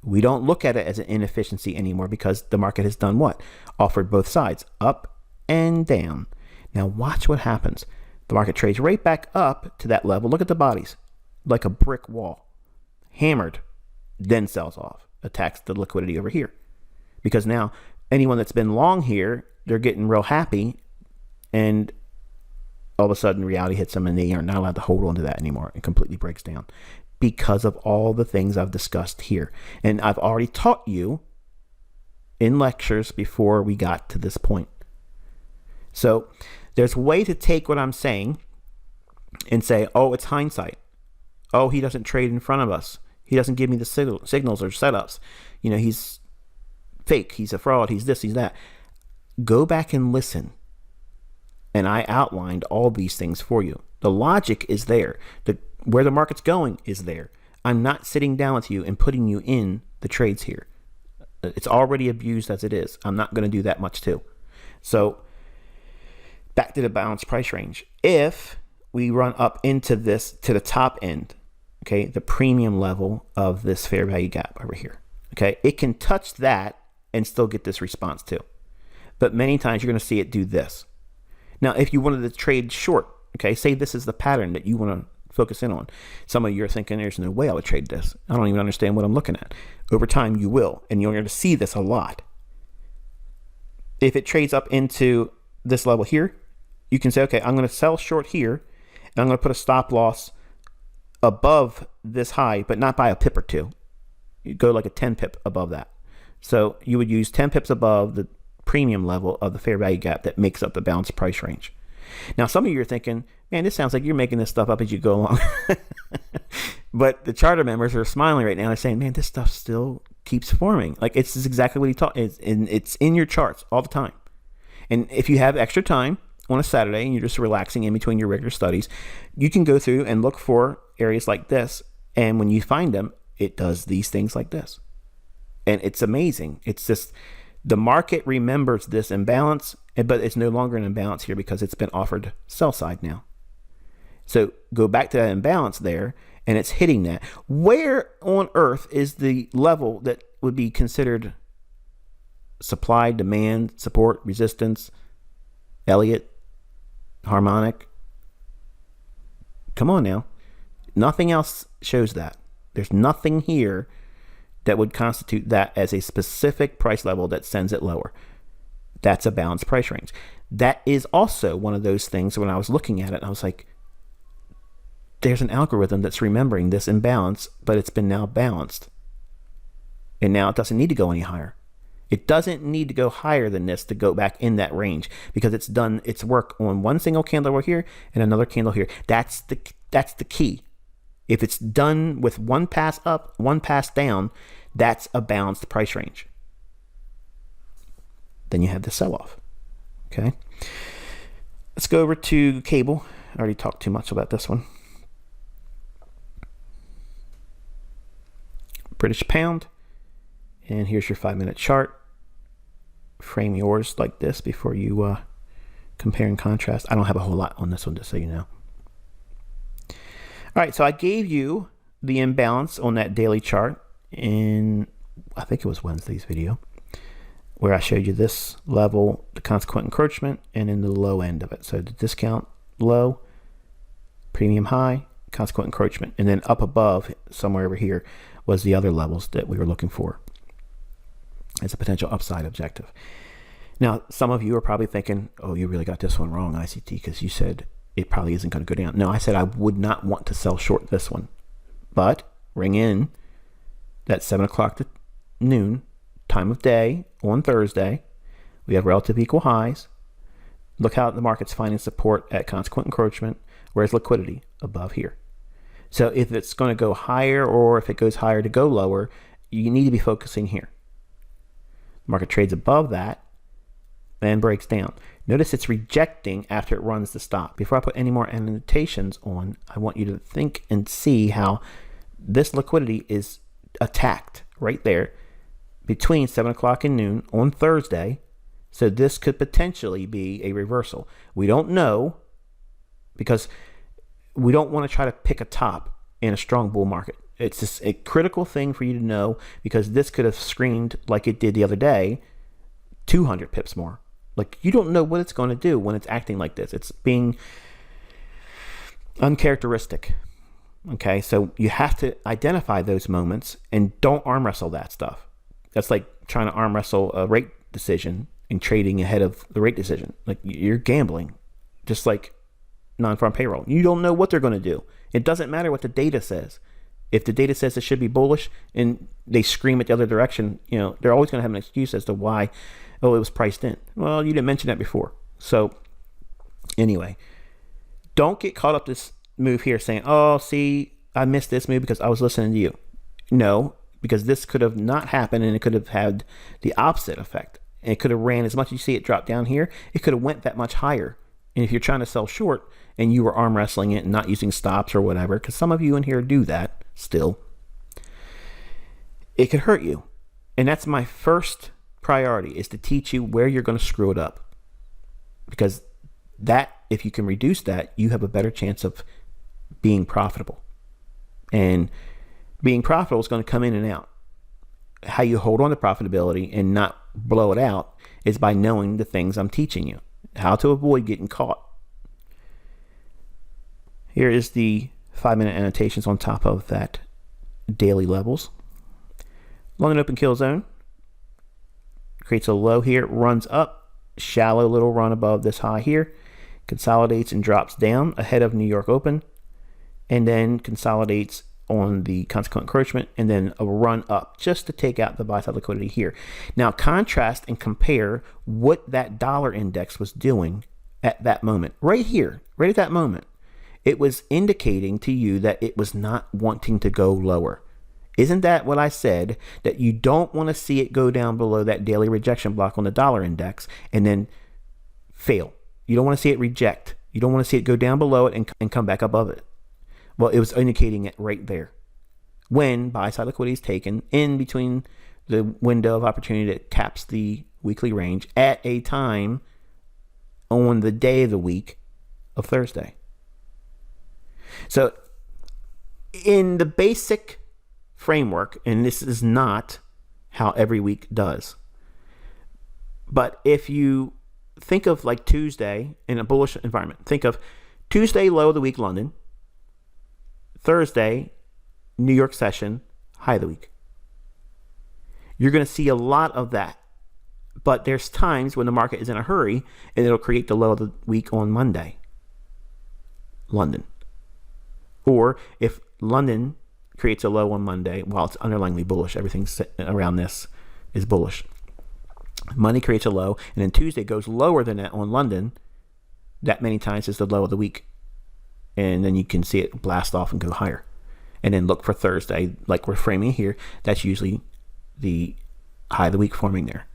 We don't look at it as an inefficiency anymore because the market has done what? Offered both sides, up and down. Now watch what happens. The market trades right back up to that level. Look at the bodies, like a brick wall. Hammered, then sells off, attacks the liquidity over here. Because now anyone that's been long here, they're getting real happy, and all of a sudden reality hits them and they are not allowed to hold on to that anymore and completely breaks down because of all the things I've discussed here. And I've already taught you in lectures before we got to this point. So there's a way to take what I'm saying and say, oh, it's hindsight. Oh, he doesn't trade in front of us. He doesn't give me the signals or setups. He's fake. He's a fraud. He's this, he's that. Go back and listen. And I outlined all these things for you. The logic is there. Where the market's going is there. I'm not sitting down with you and putting you in the trades here. It's already abused as it is. I'm not going to do that much too. So back to the balanced price range. If we run up into this, to the top end, okay, the premium level of this fair value gap over here, okay, it can touch that and still get this response too. But many times you're going to see it do this. Now, if you wanted to trade short, okay, say this is the pattern that you want to focus in on. Some of you are thinking, there's no way I would trade this. I don't even understand what I'm looking at. Over time, you will, and you're going to see this a lot. If it trades up into this level here, you can say, okay, I'm going to sell short here, and I'm going to put a stop loss above this high, but not by a pip or two. You go like a 10 pip above that. So you would use 10 pips above the premium level of the fair value gap that makes up the balanced price range. Now, some of you are thinking, man, this sounds like you're making this stuff up as you go along. But the charter members are smiling right now. They're saying, man, this stuff still keeps forming. Like, it's exactly what he taught. It's in your charts all the time. And if you have extra time on a Saturday and you're just relaxing in between your regular studies, you can go through and look for areas like this. And when you find them, it does these things like this. And it's amazing. It's just the market remembers this imbalance, but it's no longer an imbalance here because it's been offered sell side now. So go back to that imbalance there, and it's hitting that. Where on earth is the level that would be considered supply, demand, support, resistance, Elliott, harmonic? Come on now. Nothing else shows that. There's nothing here that would constitute that as a specific price level that sends it lower. That's a balanced price range. That is also one of those things when I was looking at it, I was like, there's an algorithm that's remembering this imbalance, but it's been now balanced. And now it doesn't need to go any higher. It doesn't need to go higher than this to go back in that range because it's done its work on one single candle over here and another candle here. That's the key. If it's done with one pass up, one pass down, that's a balanced price range. Then you have the sell-off. Okay. Let's go over to cable. I already talked too much about this one. British pound. And here's your 5-minute chart. Frame yours like this before you compare and contrast. I don't have a whole lot on this one, just so you know. All right, so I gave you the imbalance on that daily chart in, I think it was Wednesday's video, where I showed you this level, the consequent encroachment, and in the low end of it. So the discount low, premium high, consequent encroachment, and then up above, somewhere over here, was the other levels that we were looking for as a potential upside objective. Now, some of you are probably thinking, oh, you really got this one wrong, ICT, because you said it probably isn't going to go down. No, I said I would not want to sell short this one. But ring in that 7 o'clock to noon time of day on Thursday. We have relative equal highs. Look how the market's finding support at consequent encroachment, whereas liquidity above here. So if it's going to go higher or if it goes higher to go lower, you need to be focusing here. Market trades above that and breaks down. Notice it's rejecting after it runs the stop. Before I put any more annotations on, I want you to think and see how this liquidity is attacked right there between 7 o'clock and noon on Thursday. So this could potentially be a reversal. We don't know because we don't want to try to pick a top in a strong bull market. It's just a critical thing for you to know, because this could have screamed like it did the other day, 200 pips more. Like, you don't know what it's going to do when it's acting like this. It's being uncharacteristic. Okay, so you have to identify those moments and don't arm wrestle that stuff. That's like trying to arm wrestle a rate decision and trading ahead of the rate decision. Like, you're gambling, just like non-farm payroll. You don't know what they're going to do. It doesn't matter what the data says. If the data says it should be bullish and they scream it the other direction, they're always going to have an excuse as to why. Oh, it was priced in. Well, you didn't mention that before. So anyway, don't get caught up this move here saying, oh, see, I missed this move because I was listening to you. No, because this could have not happened, and it could have had the opposite effect. And it could have ran, as much as you see it drop down here, it could have went that much higher. And if you're trying to sell short and you were arm wrestling it and not using stops or whatever, because some of you in here do that still, it could hurt you. And that's my first priority, is to teach you where you're going to screw it up. Because that, if you can reduce that, you have a better chance of being profitable. And being profitable is going to come in and out. How you hold on to profitability and not blow it out is by knowing the things I'm teaching you. How to avoid getting caught. Here is the 5-minute annotations on top of that daily levels. London open kill zone. Creates a low here, runs up, shallow little run above this high here, consolidates and drops down ahead of New York open, and then consolidates on the consequent encroachment, and then a run up just to take out the buy side liquidity here. Now contrast and compare what that dollar index was doing at that moment. Right here, right at that moment, it was indicating to you that it was not wanting to go lower. Isn't that what I said? That you don't want to see it go down below that daily rejection block on the dollar index and then fail. You don't want to see it reject. You don't want to see it go down below it and come back above it. Well, it was indicating it right there. When buy side liquidity is taken in between the window of opportunity that caps the weekly range at a time on the day of the week of Thursday. So in the basic framework, and this is not how every week does, but if you think of like Tuesday in a bullish environment, think of Tuesday low of the week London, Thursday New York session, high of the week. You're going to see a lot of that, but there's times when the market is in a hurry and it'll create the low of the week on Monday, London. Or if London creates a low on Monday, while it's underlyingly bullish, everything around this is bullish. Monday creates a low, and then Tuesday goes lower than that on London. That many times is the low of the week. And then you can see it blast off and go higher. And then look for Thursday, like we're framing here. That's usually the high of the week forming there.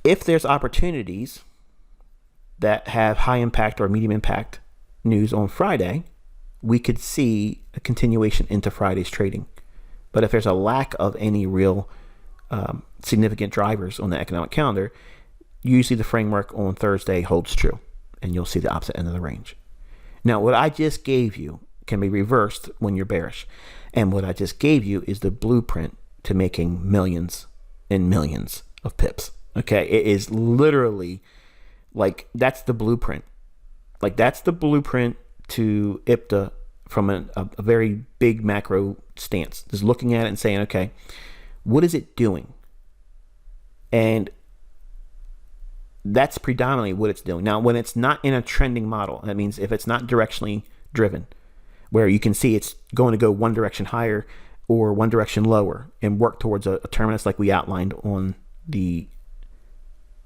If there's opportunities that have high impact or medium impact news on Friday, we could see a continuation into Friday's trading. But if there's a lack of any real significant drivers on the economic calendar, usually the framework on Thursday holds true, and you'll see the opposite end of the range. Now, what I just gave you can be reversed when you're bearish. And what I just gave you is the blueprint to making millions and millions of pips. Okay, it is literally like that's the blueprint. Like that's the blueprint to IPTA from a very big macro stance. Just looking at it and saying, okay, what is it doing? And that's predominantly what it's doing. Now, when it's not in a trending model, that means if it's not directionally driven, where you can see it's going to go one direction higher or one direction lower and work towards a terminus like we outlined on the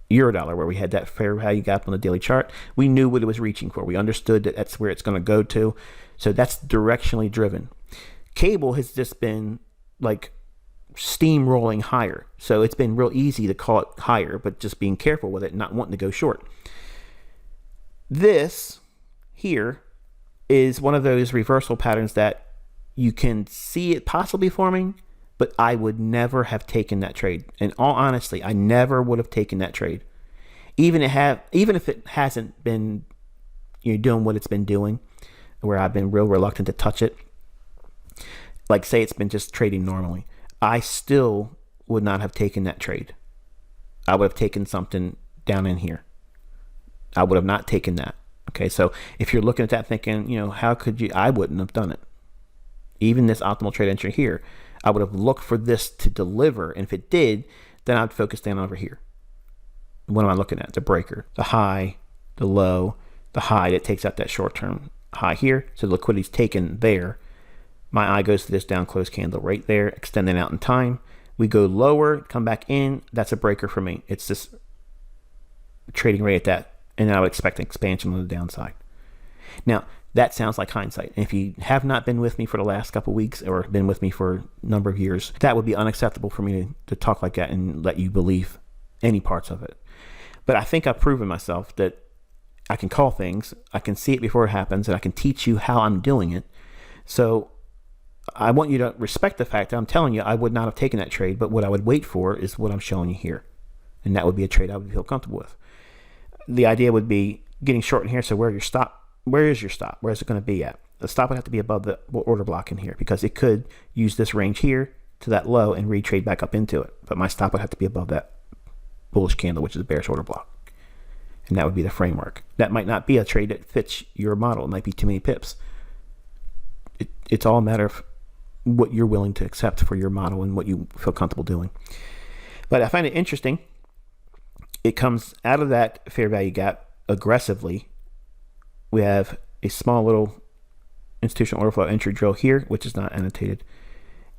Eurodollar, where we had that fair value gap on the daily chart. We knew what it was reaching for. We understood that that's where it's going to go to. So that's directionally driven. Cable has just been like steamrolling higher. So it's been real easy to call it higher, but just being careful with it, not wanting to go short. This here is one of those reversal patterns that you can see it possibly forming, but I would never have taken that trade. In all honesty, I never would have taken that trade. Even if it hasn't been doing what it's been doing, where I've been real reluctant to touch it. like say it's been just trading normally, I still would not have taken that trade. I would have taken something down in here. I would have not taken that. Okay, so if you're looking at that thinking, how could you, I wouldn't have done it. Even this optimal trade entry here, I would have looked for this to deliver. And if it did, then I'd focus down over here. What am I looking at? The breaker, the high, the low, the high that takes out that short-term high here. So the liquidity's taken there. My eye goes to this down close candle right there, extending out in time. We go lower, come back in. That's a breaker for me. It's just trading right at that. And I would expect an expansion on the downside. Now, that sounds like hindsight. And if you have not been with me for the last couple of weeks or been with me for a number of years, that would be unacceptable for me to talk like that and let you believe any parts of it. But I think I've proven myself that I can call things, I can see it before it happens, and I can teach you how I'm doing it. So I want you to respect the fact that I'm telling you I would not have taken that trade, but what I would wait for is what I'm showing you here. And that would be a trade I would feel comfortable with. The idea would be getting short in here. So where is your stop? Where is it going to be at? The stop would have to be above the order block in here because it could use this range here to that low and retrade back up into it. But my stop would have to be above that bullish candle, which is a bearish order block. And that would be the framework. That might not be a trade that fits your model. It might be too many pips. It's all a matter of what you're willing to accept for your model and what you feel comfortable doing. But I find it interesting. It comes out of that fair value gap aggressively. We have a small little institutional order flow entry drill here, which is not annotated.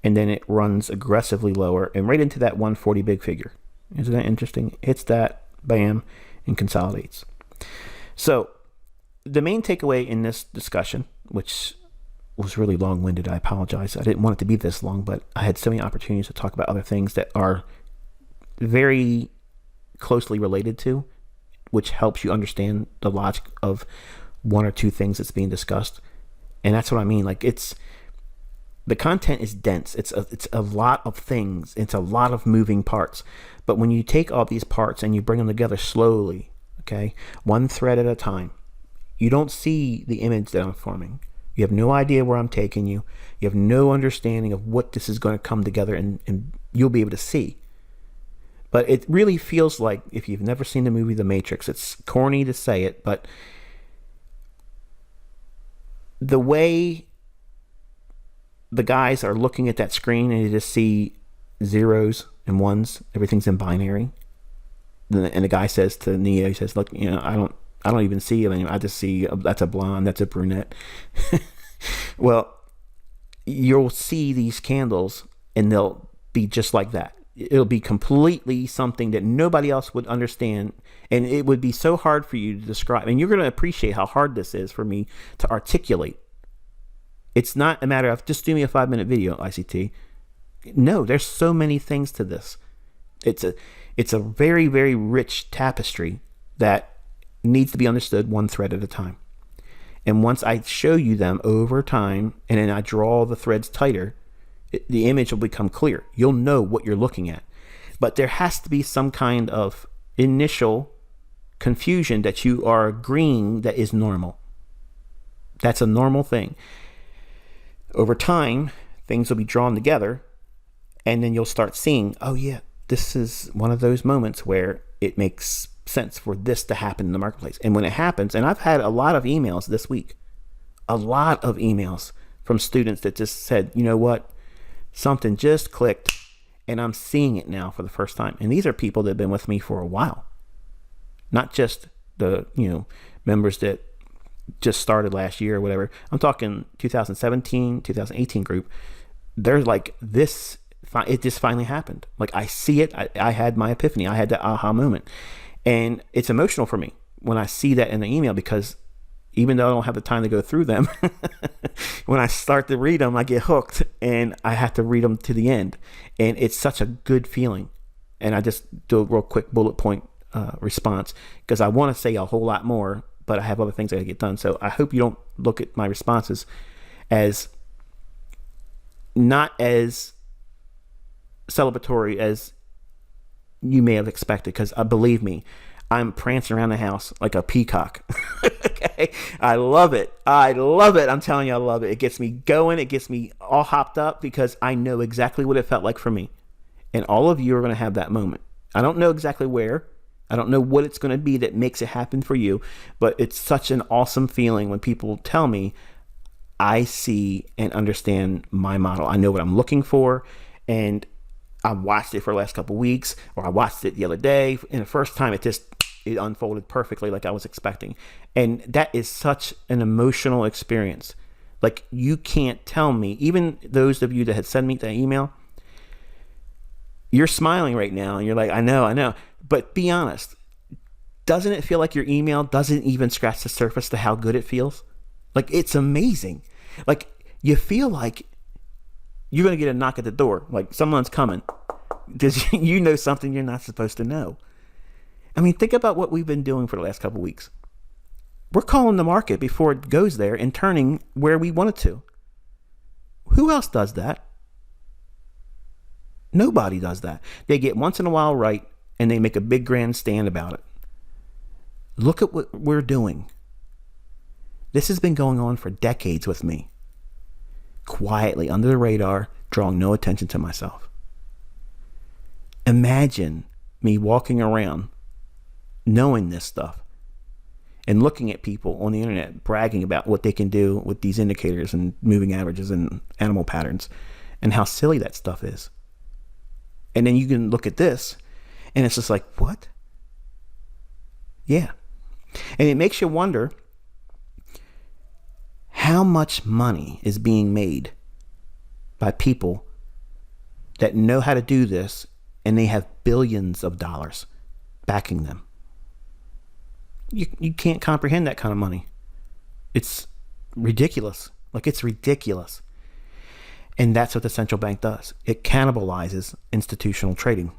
And then it runs aggressively lower and right into that 140 big figure. Isn't that interesting? Hits that, bam, and consolidates. So the main takeaway in this discussion, which was really long-winded, I apologize. I didn't want it to be this long, but I had so many opportunities to talk about other things that are very closely related to, which helps you understand the logic of one or two things that's being discussed. And that's what I mean. Like the content is dense. It's a lot of things. It's a lot of moving parts. But when you take all these parts and you bring them together slowly, okay, one thread at a time, you don't see the image that I'm forming. You have no idea where I'm taking you. You have no understanding of what this is going to come together and you'll be able to see. But it really feels like, if you've never seen the movie The Matrix, it's corny to say it, but the way the guys are looking at that screen and you just see zeros and ones, everything's in binary. And the guy says to Neo, he says, look, I don't even see it anymore. I just see that's a blonde, that's a brunette. Well, you'll see these candles and they'll be just like that. It'll be completely something that nobody else would understand. And it would be so hard for you to describe. And you're going to appreciate how hard this is for me to articulate. It's not a matter of just do me a 5-minute video, ICT. No, there's so many things to this. It's a very, very rich tapestry that needs to be understood one thread at a time. And once I show you them over time and then I draw the threads tighter, the image will become clear. You'll know what you're looking at. But there has to be some kind of initial confusion that you are agreeing that is normal. That's a normal thing. Over time, things will be drawn together and then you'll start seeing, oh yeah, this is one of those moments where it makes sense for this to happen in the marketplace. And when it happens, and I've had a lot of emails this week, a lot of emails from students that just said, you know what, something just clicked and I'm seeing it now for the first time. And these are people that have been with me for a while, not just the members that just started last year or whatever. I'm talking 2017, 2018 group. They're like, this, it just finally happened. Like I see it. I had my epiphany. I had that aha moment. And it's emotional for me when I see that in the email, because even though I don't have the time to go through them, when I start to read them, I get hooked and I have to read them to the end. And it's such a good feeling. And I just do a real quick bullet point response because I want to say a whole lot more, but I have other things I got to get done. So I hope you don't look at my responses as not as celebratory as you may have expected, because believe me, I'm prancing around the house like a peacock. Okay? I love it. I love it. I'm telling you, I love it. It gets me going. It gets me all hopped up because I know exactly what it felt like for me. And all of you are going to have that moment. I don't know exactly where. I don't know what it's going to be that makes it happen for you, but it's such an awesome feeling when people tell me I see and understand my model. I know what I'm looking for, and I watched it for the last couple of weeks, or I watched it the other day, and the first time it unfolded perfectly like I was expecting. And that is such an emotional experience. Like, you can't tell me, even those of you that had sent me that email, you're smiling right now and you're like, I know. But be honest, doesn't it feel like your email doesn't even scratch the surface to how good it feels? Like, it's amazing. Like, you feel like you're going to get a knock at the door. Like, someone's coming because you know something you're not supposed to know. I mean, think about what we've been doing for the last couple of weeks. We're calling the market before it goes there and turning where we want it to. Who else does that? Nobody does that. They get once in a while right, and they make a big grand stand about it. Look at what we're doing. This has been going on for decades with me. Quietly, under the radar, drawing no attention to myself. Imagine me walking around knowing this stuff and looking at people on the internet bragging about what they can do with these indicators and moving averages and animal patterns and how silly that stuff is. And then you can look at this and it's just like, what? Yeah. And it makes you wonder how much money is being made by people that know how to do this, and they have billions of dollars backing them. You can't comprehend that kind of money. It's ridiculous. Like, it's ridiculous. And that's what the central bank does. It cannibalizes institutional trading.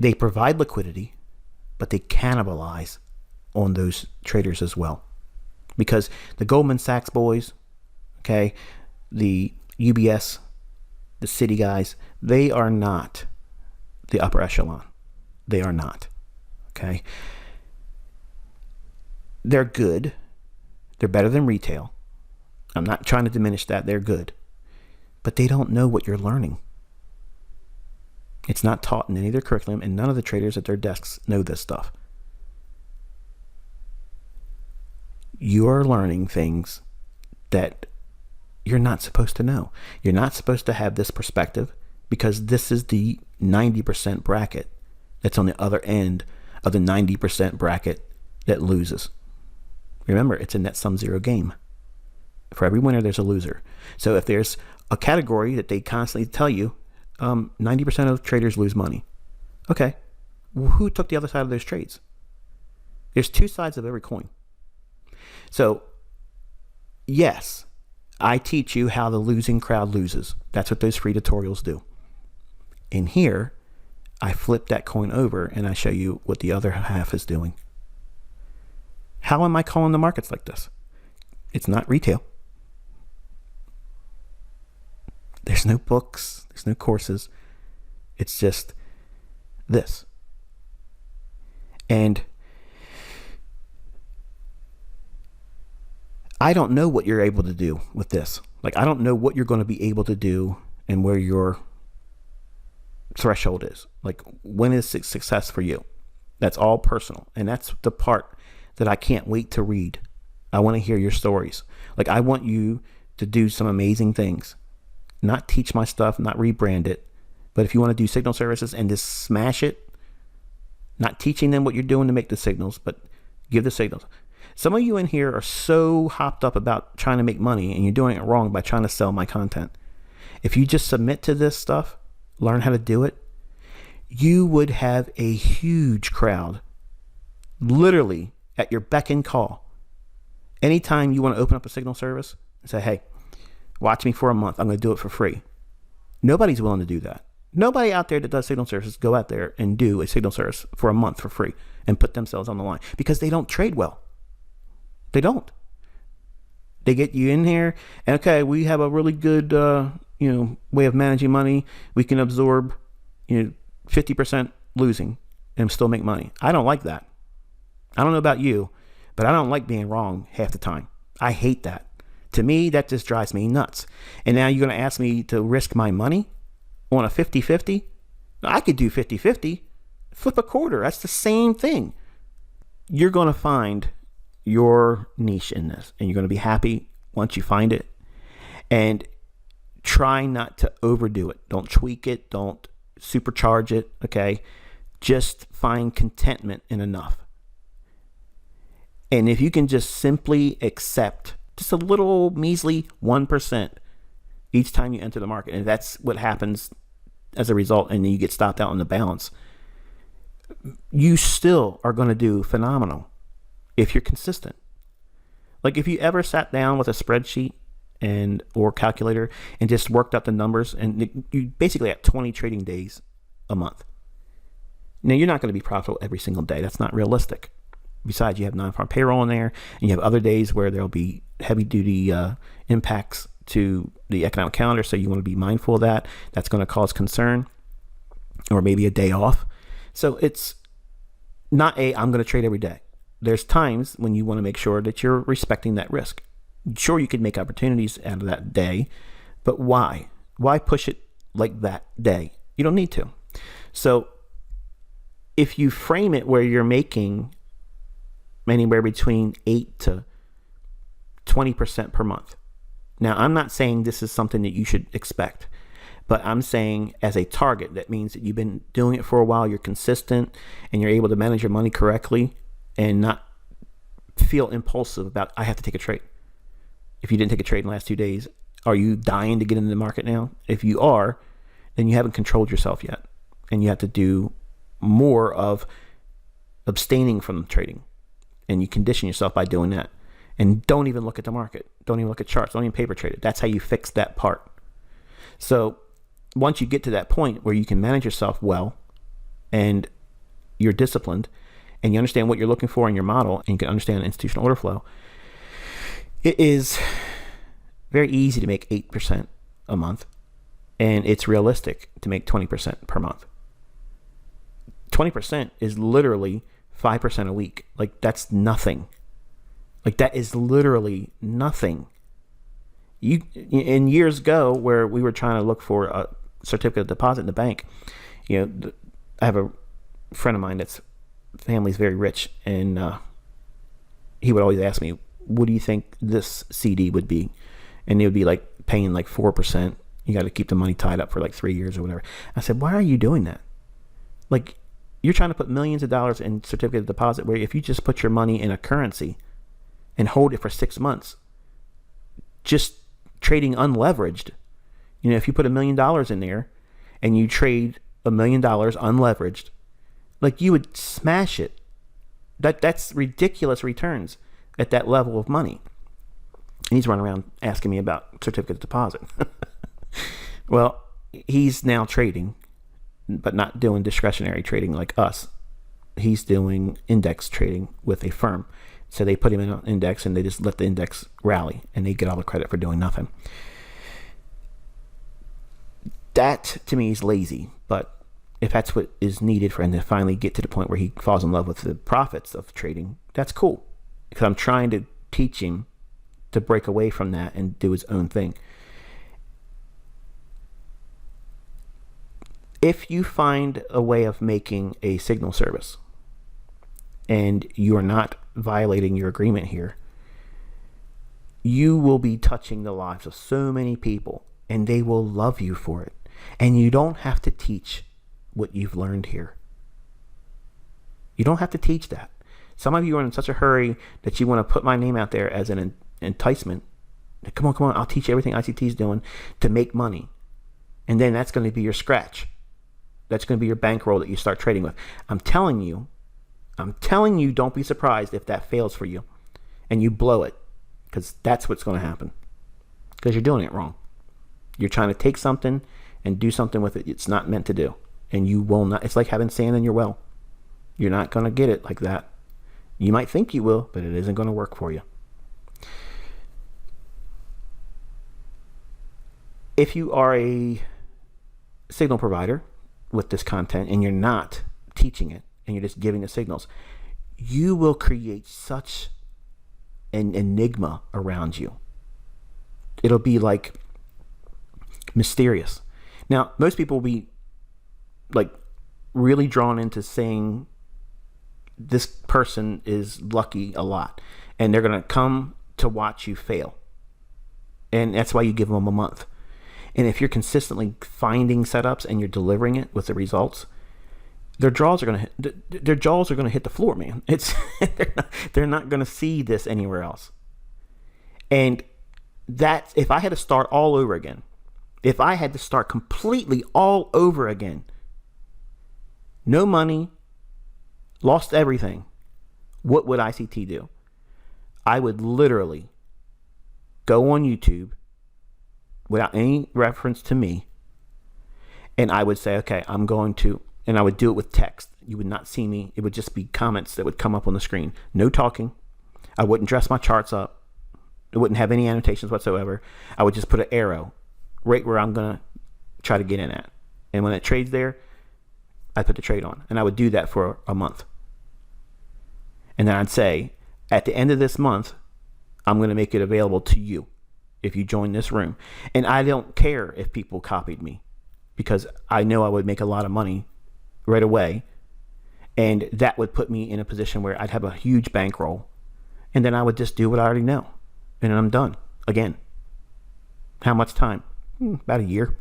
They provide liquidity, but they cannibalize on those traders as well. Because the Goldman Sachs boys, okay, the UBS, the Citi guys, they are not the upper echelon. They are not, okay? They're good. They're better than retail. I'm not trying to diminish that. They're good. But they don't know what you're learning. It's not taught in any of their curriculum, and none of the traders at their desks know this stuff. You're learning things that you're not supposed to know. You're not supposed to have this perspective, because this is the 90% bracket that's on the other end of the 90% bracket that loses. Remember, it's a net sum zero game. For every winner, there's a loser. So if there's a category that they constantly tell you, 90% of traders lose money. Okay, well, who took the other side of those trades? There's two sides of every coin. So, yes, I teach you how the losing crowd loses. That's what those free tutorials do. And here, I flip that coin over and I show you what the other half is doing. How am I calling the markets like this? It's not retail. There's no books. There's no courses. It's just this. And I don't know what you're able to do with this. Like, I don't know what you're going to be able to do and where your threshold is. Like, when is success for you? That's all personal. And that's the part that I can't wait to read. I want to hear your stories. Like, I want you to do some amazing things. Not teach my stuff, not rebrand it. But if you want to do signal services and just smash it, not teaching them what you're doing to make the signals, but give the signals. Some of you in here are so hopped up about trying to make money, and you're doing it wrong by trying to sell my content. If you just submit to this stuff, learn how to do it, you would have a huge crowd literally at your beck and call. Anytime you want to open up a signal service and say, hey, watch me for a month, I'm going to do it for free. Nobody's willing to do that. Nobody out there that does signal services go out there and do a signal service for a month for free and put themselves on the line, because they don't trade well. They don't. They get you in here and, okay, we have a really good way of managing money. We can absorb 50% losing and still make money. I don't like that. I don't know about you, but I don't like being wrong half the time. I hate that. To me, that just drives me nuts. And now you're going to ask me to risk my money on a 50-50? I could do 50-50. Flip a quarter. That's the same thing. You're going to find your niche in this, and you're going to be happy once you find it. And try not to overdo it. Don't tweak it. Don't supercharge it. Okay. Just find contentment in enough. And if you can just simply accept just a little measly 1% each time you enter the market, and that's what happens as a result, and you get stopped out on the balance, you still are going to do phenomenal if you're consistent. Like if you ever sat down with a spreadsheet or calculator and just worked up the numbers, and you basically have 20 trading days a month. Now you're not going to be profitable every single day. That's not realistic. Besides, you have non-farm payroll in there, and you have other days where there'll be heavy-duty impacts to the economic calendar, so you want to be mindful of that. That's going to cause concern, or maybe a day off. So it's not I'm going to trade every day. There's times when you want to make sure that you're respecting that risk. Sure, you could make opportunities out of that day, but why? Why push it like that day? You don't need to. So if you frame it where you're making anywhere between 8 to 20% per month. Now, I'm not saying this is something that you should expect, but I'm saying as a target, that means that you've been doing it for a while, you're consistent, and you're able to manage your money correctly and not feel impulsive about, I have to take a trade. If you didn't take a trade in the last 2 days, are you dying to get into the market now? If you are, then you haven't controlled yourself yet, and you have to do more of abstaining from trading. And you condition yourself by doing that. And don't even look at the market. Don't even look at charts. Don't even paper trade it. That's how you fix that part. So once you get to that point where you can manage yourself well, and you're disciplined, and you understand what you're looking for in your model, and you can understand institutional order flow, it is very easy to make 8% a month. And it's realistic to make 20% per month. 20% is literally 5% a week. Like, that's nothing. Like, that is literally nothing. In years ago, where we were trying to look for a certificate of deposit in the bank, I have a friend of mine that's family's very rich, and he would always ask me, what do you think this CD would be? And they would be like paying like 4%. You got to keep the money tied up for like 3 years or whatever. I said, why are you doing that? Like, you're trying to put millions of dollars in certificate of deposit, where if you just put your money in a currency and hold it for 6 months, just trading unleveraged, if you put $1 million in there and you trade $1 million unleveraged, like, you would smash it. That's ridiculous returns at that level of money. And he's running around asking me about certificate of deposit. Well, he's now trading, but not doing discretionary trading like us. He's doing index trading with a firm. So they put him in an index, and they just let the index rally, and they get all the credit for doing nothing. That, to me, is lazy. But if that's what is needed for him to finally get to the point where he falls in love with the profits of trading, that's cool. Because I'm trying to teach him to break away from that and do his own thing. If you find a way of making a signal service, and you are not violating your agreement here, you will be touching the lives of so many people, and they will love you for it. And you don't have to teach what you've learned here. You don't have to teach that. Some of you are in such a hurry that you want to put my name out there as an enticement. Come on, I'll teach you everything ICT is doing to make money. And then that's going to be your scratch. That's going to be your bankroll that you start trading with. I'm telling you, don't be surprised if that fails for you and you blow it, because that's what's going to happen, because you're doing it wrong. You're trying to take something and do something with it it's not meant to do, and you will not. It's like having sand in your well. You're not going to get it like that. You might think you will, but it isn't going to work for you. If you are a signal provider with this content and you're not teaching it and you're just giving the signals, you will create such an enigma around you. It'll be like mysterious. Now, most people will be like really drawn into saying this person is lucky a lot, and they're going to come to watch you fail. And that's why you give them a month. And if you're consistently finding setups and you're delivering it with the results, their jaws are going to hit the floor, man. It's they're not going to see this anywhere else. And that's, if I had to start all over again, if I had to start completely all over again, no money, lost everything, what would ICT do? I would literally go on YouTube without any reference to me, and I would say, okay, I'm going to, and I would do it with text. You would not see me. It would just be comments that would come up on the screen. No talking. I wouldn't dress my charts up. It wouldn't have any annotations whatsoever. I would just put an arrow right where I'm going to try to get in at. And when it trades there, I put the trade on. And I would do that for a month. And then I'd say, at the end of this month, I'm going to make it available to you if you join this room. And I don't care if people copied me, because I know I would make a lot of money right away. And that would put me in a position where I'd have a huge bankroll. And then I would just do what I already know. And then I'm done again. How much time? About a year.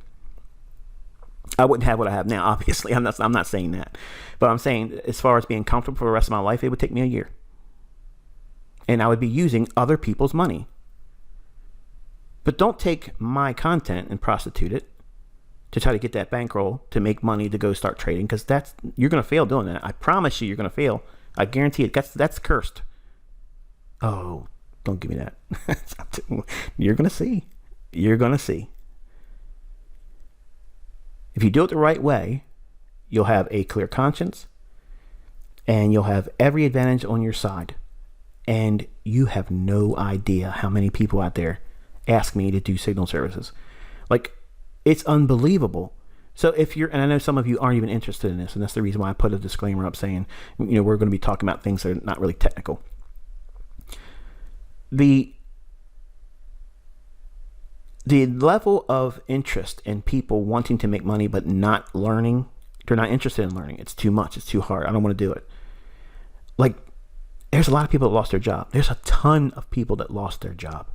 I wouldn't have what I have now, obviously. I'm not saying that. But I'm saying, as far as being comfortable for the rest of my life, it would take me a year. And I would be using other people's money. But don't take my content and prostitute it to try to get that bankroll to make money to go start trading, because you're going to fail doing that. I promise you, you're going to fail. I guarantee it. That's cursed. Oh, don't give me that. You're going to see. You're going to see. If you do it the right way, you'll have a clear conscience, and you'll have every advantage on your side. And you have no idea how many people out there ask me to do signal services. Like, it's unbelievable. So and I know some of you aren't even interested in this, and that's the reason why I put a disclaimer up saying, we're going to be talking about things that are not really technical. The level of interest in people wanting to make money but not learning, they're not interested in learning. It's too much. It's too hard. I don't want to do it. Like, there's a lot of people that lost their job. There's a ton of people that lost their job.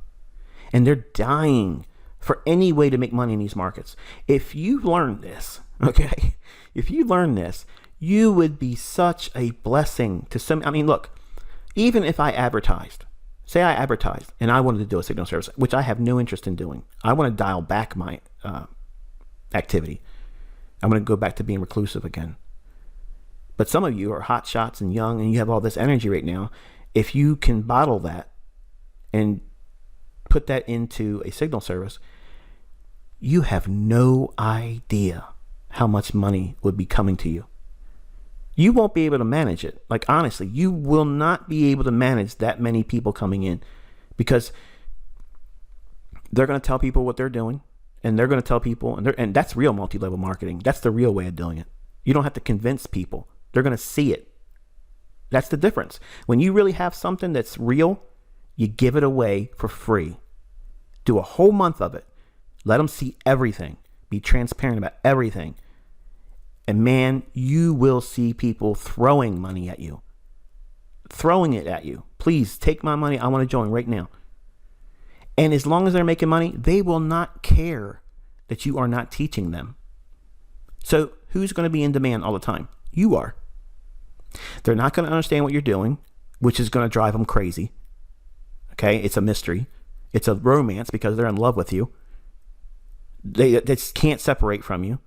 And they're dying for any way to make money in these markets. If you learn this, okay, if you learn this, you would be such a blessing to some. I mean, look, even if I advertised, say I advertised and I wanted to do a signal service, which I have no interest in doing. I want to dial back my activity. I'm going to go back to being reclusive again. But some of you are hot shots and young, and you have all this energy right now. If you can bottle that and put that into a signal service, you have no idea how much money would be coming to you. You won't be able to manage it. Like, honestly, you will not be able to manage that many people coming in, because they're going to tell people what they're doing, and they're going to tell people, and that's real multi-level marketing. That's the real way of doing it. You don't have to convince people. They're going to see it. That's the difference. When you really have something that's real, you give it away for free. Do a whole month of it. Let them see everything. Be transparent about everything. And man, you will see people throwing money at you. Throwing it at you. Please take my money. I want to join right now. And as long as they're making money, they will not care that you are not teaching them. So who's going to be in demand all the time? You are. They're not going to understand what you're doing, which is going to drive them crazy. Okay? It's a mystery. It's a romance because they're in love with you. They just can't separate from you.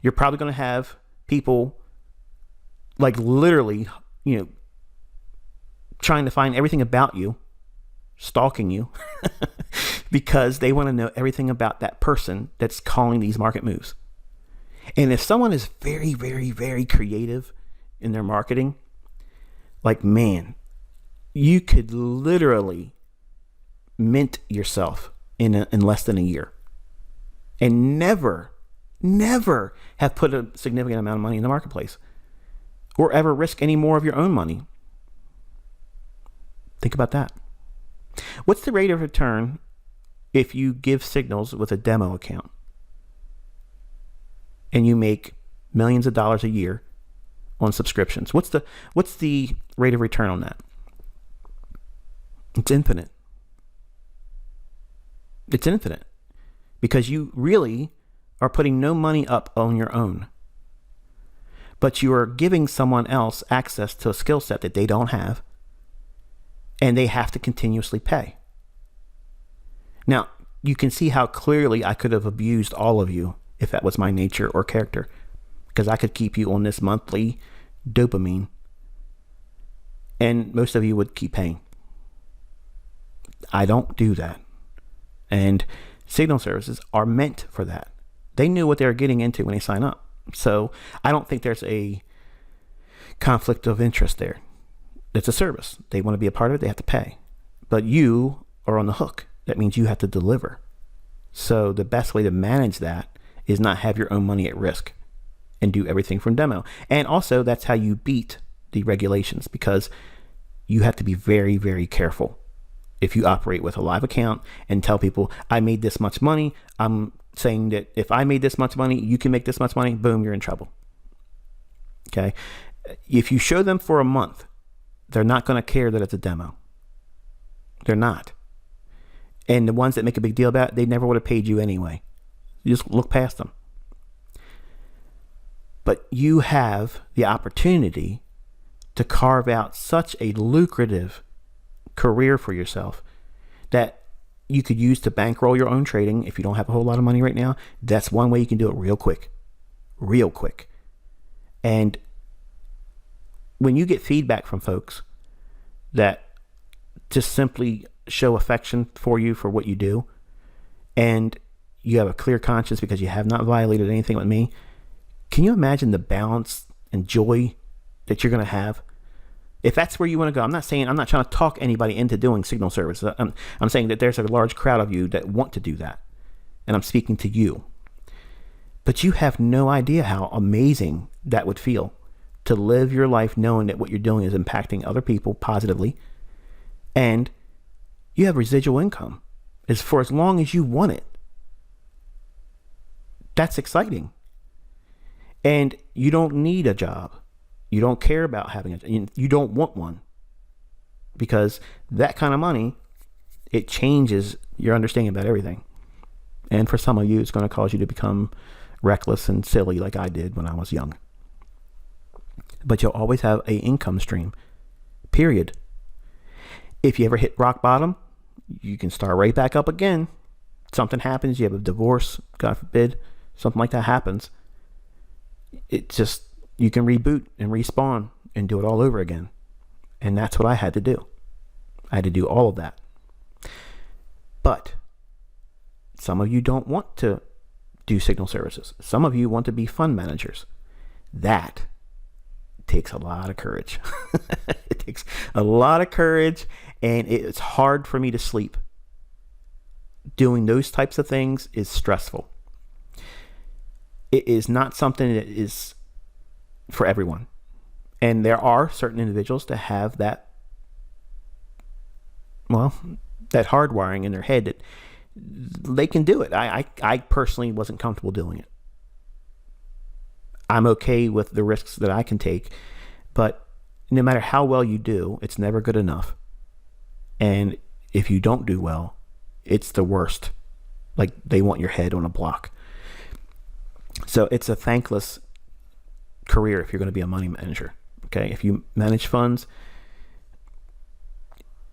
You're probably going to have people like literally, trying to find everything about you, stalking you, because they want to know everything about that person that's calling these market moves. And if someone is very, very, very creative in their marketing, like, man, you could literally mint yourself in less than a year and never have put a significant amount of money in the marketplace or ever risk any more of your own money. Think about that. What's the rate of return if you give signals with a demo account and you make millions of dollars a year on subscriptions? What's the rate of return on that? It's infinite. It's infinite because you really are putting no money up on your own, but you are giving someone else access to a skill set that they don't have, and they have to continuously pay. Now, you can see how clearly I could have abused all of you if that was my nature or character, because I could keep you on this monthly dopamine, and most of you would keep paying. I don't do that. And signal services are meant for that. They knew what they were getting into when they sign up. So I don't think there's a conflict of interest there. It's a service. They want to be a part of it. They have to pay. But you are on the hook. That means you have to deliver. So the best way to manage that is not have your own money at risk and do everything from demo. And also that's how you beat the regulations, because you have to be very, very careful if you operate with a live account and tell people, I made this much money. I'm saying that if I made this much money, you can make this much money. Boom, you're in trouble. Okay. If you show them for a month, they're not going to care that it's a demo. They're not. And the ones that make a big deal about it, they never would have paid you anyway. You just look past them. But you have the opportunity to carve out such a lucrative career for yourself that you could use to bankroll your own trading. If you don't have a whole lot of money right now, that's one way you can do it real quick. And when you get feedback from folks that just simply show affection for you for what you do, and you have a clear conscience because you have not violated anything with me, can you imagine the balance and joy that you're going to have? If that's where you want to go, I'm not trying to talk anybody into doing signal service. I'm saying that there's a large crowd of you that want to do that. And I'm speaking to you. But you have no idea how amazing that would feel to live your life knowing that what you're doing is impacting other people positively. And you have residual income for as long as you want it. That's exciting. And you don't need a job. You don't care about having it. You don't want one, because that kind of money, it changes your understanding about everything. And for some of you, it's going to cause you to become reckless and silly like I did when I was young. But you'll always have an income stream, period. If you ever hit rock bottom, you can start right back up again. Something happens, you have a divorce, God forbid, something like that happens. It just, you can reboot and respawn and do it all over again. And that's what I had to do. I had to do all of that. But some of you don't want to do signal services. Some of you want to be fund managers. That takes a lot of courage. It takes a lot of courage, and it's hard for me to sleep. Doing those types of things is stressful. It is not something that is for everyone. And there are certain individuals that have that, that hardwiring in their head that they can do it. I personally wasn't comfortable doing it. I'm okay with the risks that I can take, but no matter how well you do, it's never good enough. And if you don't do well, it's the worst. Like, they want your head on a block. So it's a thankless career if you're going to be a money manager. Okay, if you manage funds,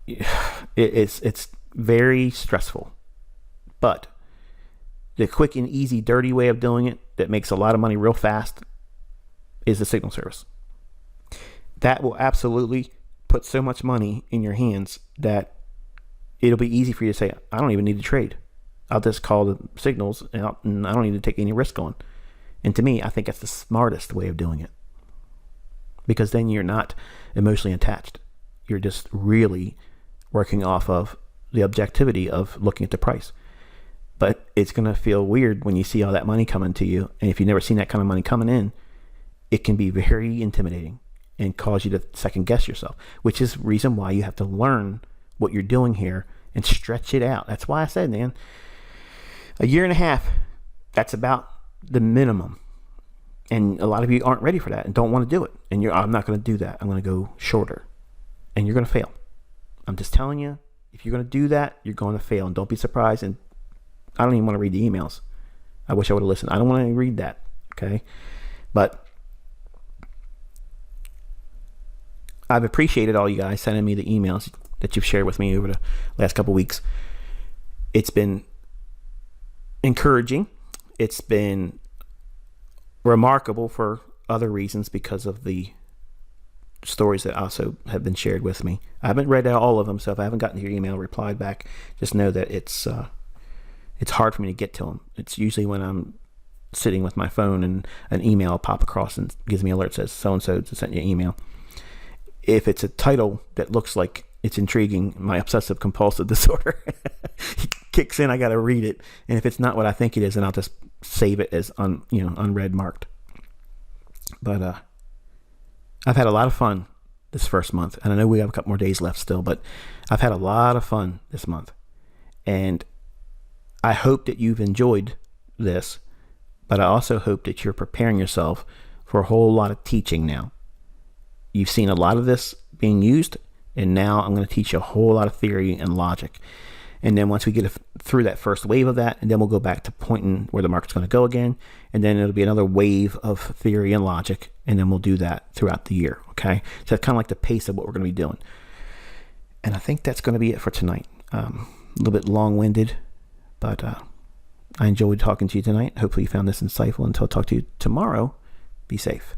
it's very stressful. But the quick and easy, dirty way of doing it that makes a lot of money real fast is the signal service. That will absolutely put so much money in your hands that it'll be easy for you to say, I don't even need to trade. I'll just call the signals and I don't need to take any risk on. And to me, I think that's the smartest way of doing it, because then you're not emotionally attached. You're just really working off of the objectivity of looking at the price. But it's going to feel weird when you see all that money coming to you. And if you've never seen that kind of money coming in, it can be very intimidating and cause you to second guess yourself, which is the reason why you have to learn what you're doing here and stretch it out. That's why I said, man, a year and a half, that's about the minimum. And a lot of you aren't ready for that and don't want to do it. And I'm not going to do that. I'm going to go shorter. And you're going to fail. I'm just telling you, if you're going to do that, you're going to fail. And don't be surprised. And I don't even want to read the emails. I wish I would have listened. I don't want to read that. Okay. But I've appreciated all you guys sending me the emails that you've shared with me over the last couple of weeks. It's been encouraging. It's been remarkable for other reasons because of the stories that also have been shared with me. I haven't read all of them, so if I haven't gotten your email replied back, just know that it's hard for me to get to them. It's usually when I'm sitting with my phone and an email will pop across and gives me an alert, says so-and-so sent you an email. If it's a title that looks like it's intriguing, my obsessive compulsive disorder kicks in. I got to read it. And if it's not what I think it is, then I'll just save it as unread marked. But I've had a lot of fun this first month. And I know we have a couple more days left still, but I've had a lot of fun this month. And I hope that you've enjoyed this, but I also hope that you're preparing yourself for a whole lot of teaching now. You've seen a lot of this being used, and now I'm going to teach you a whole lot of theory and logic. And then once we get through that first wave of that, and then we'll go back to pointing where the market's going to go again, and then it'll be another wave of theory and logic, and then we'll do that throughout the year, okay? So that's kind of like the pace of what we're going to be doing. And I think that's going to be it for tonight. A little bit long-winded, but I enjoyed talking to you tonight. Hopefully you found this insightful. Until I talk to you tomorrow, be safe.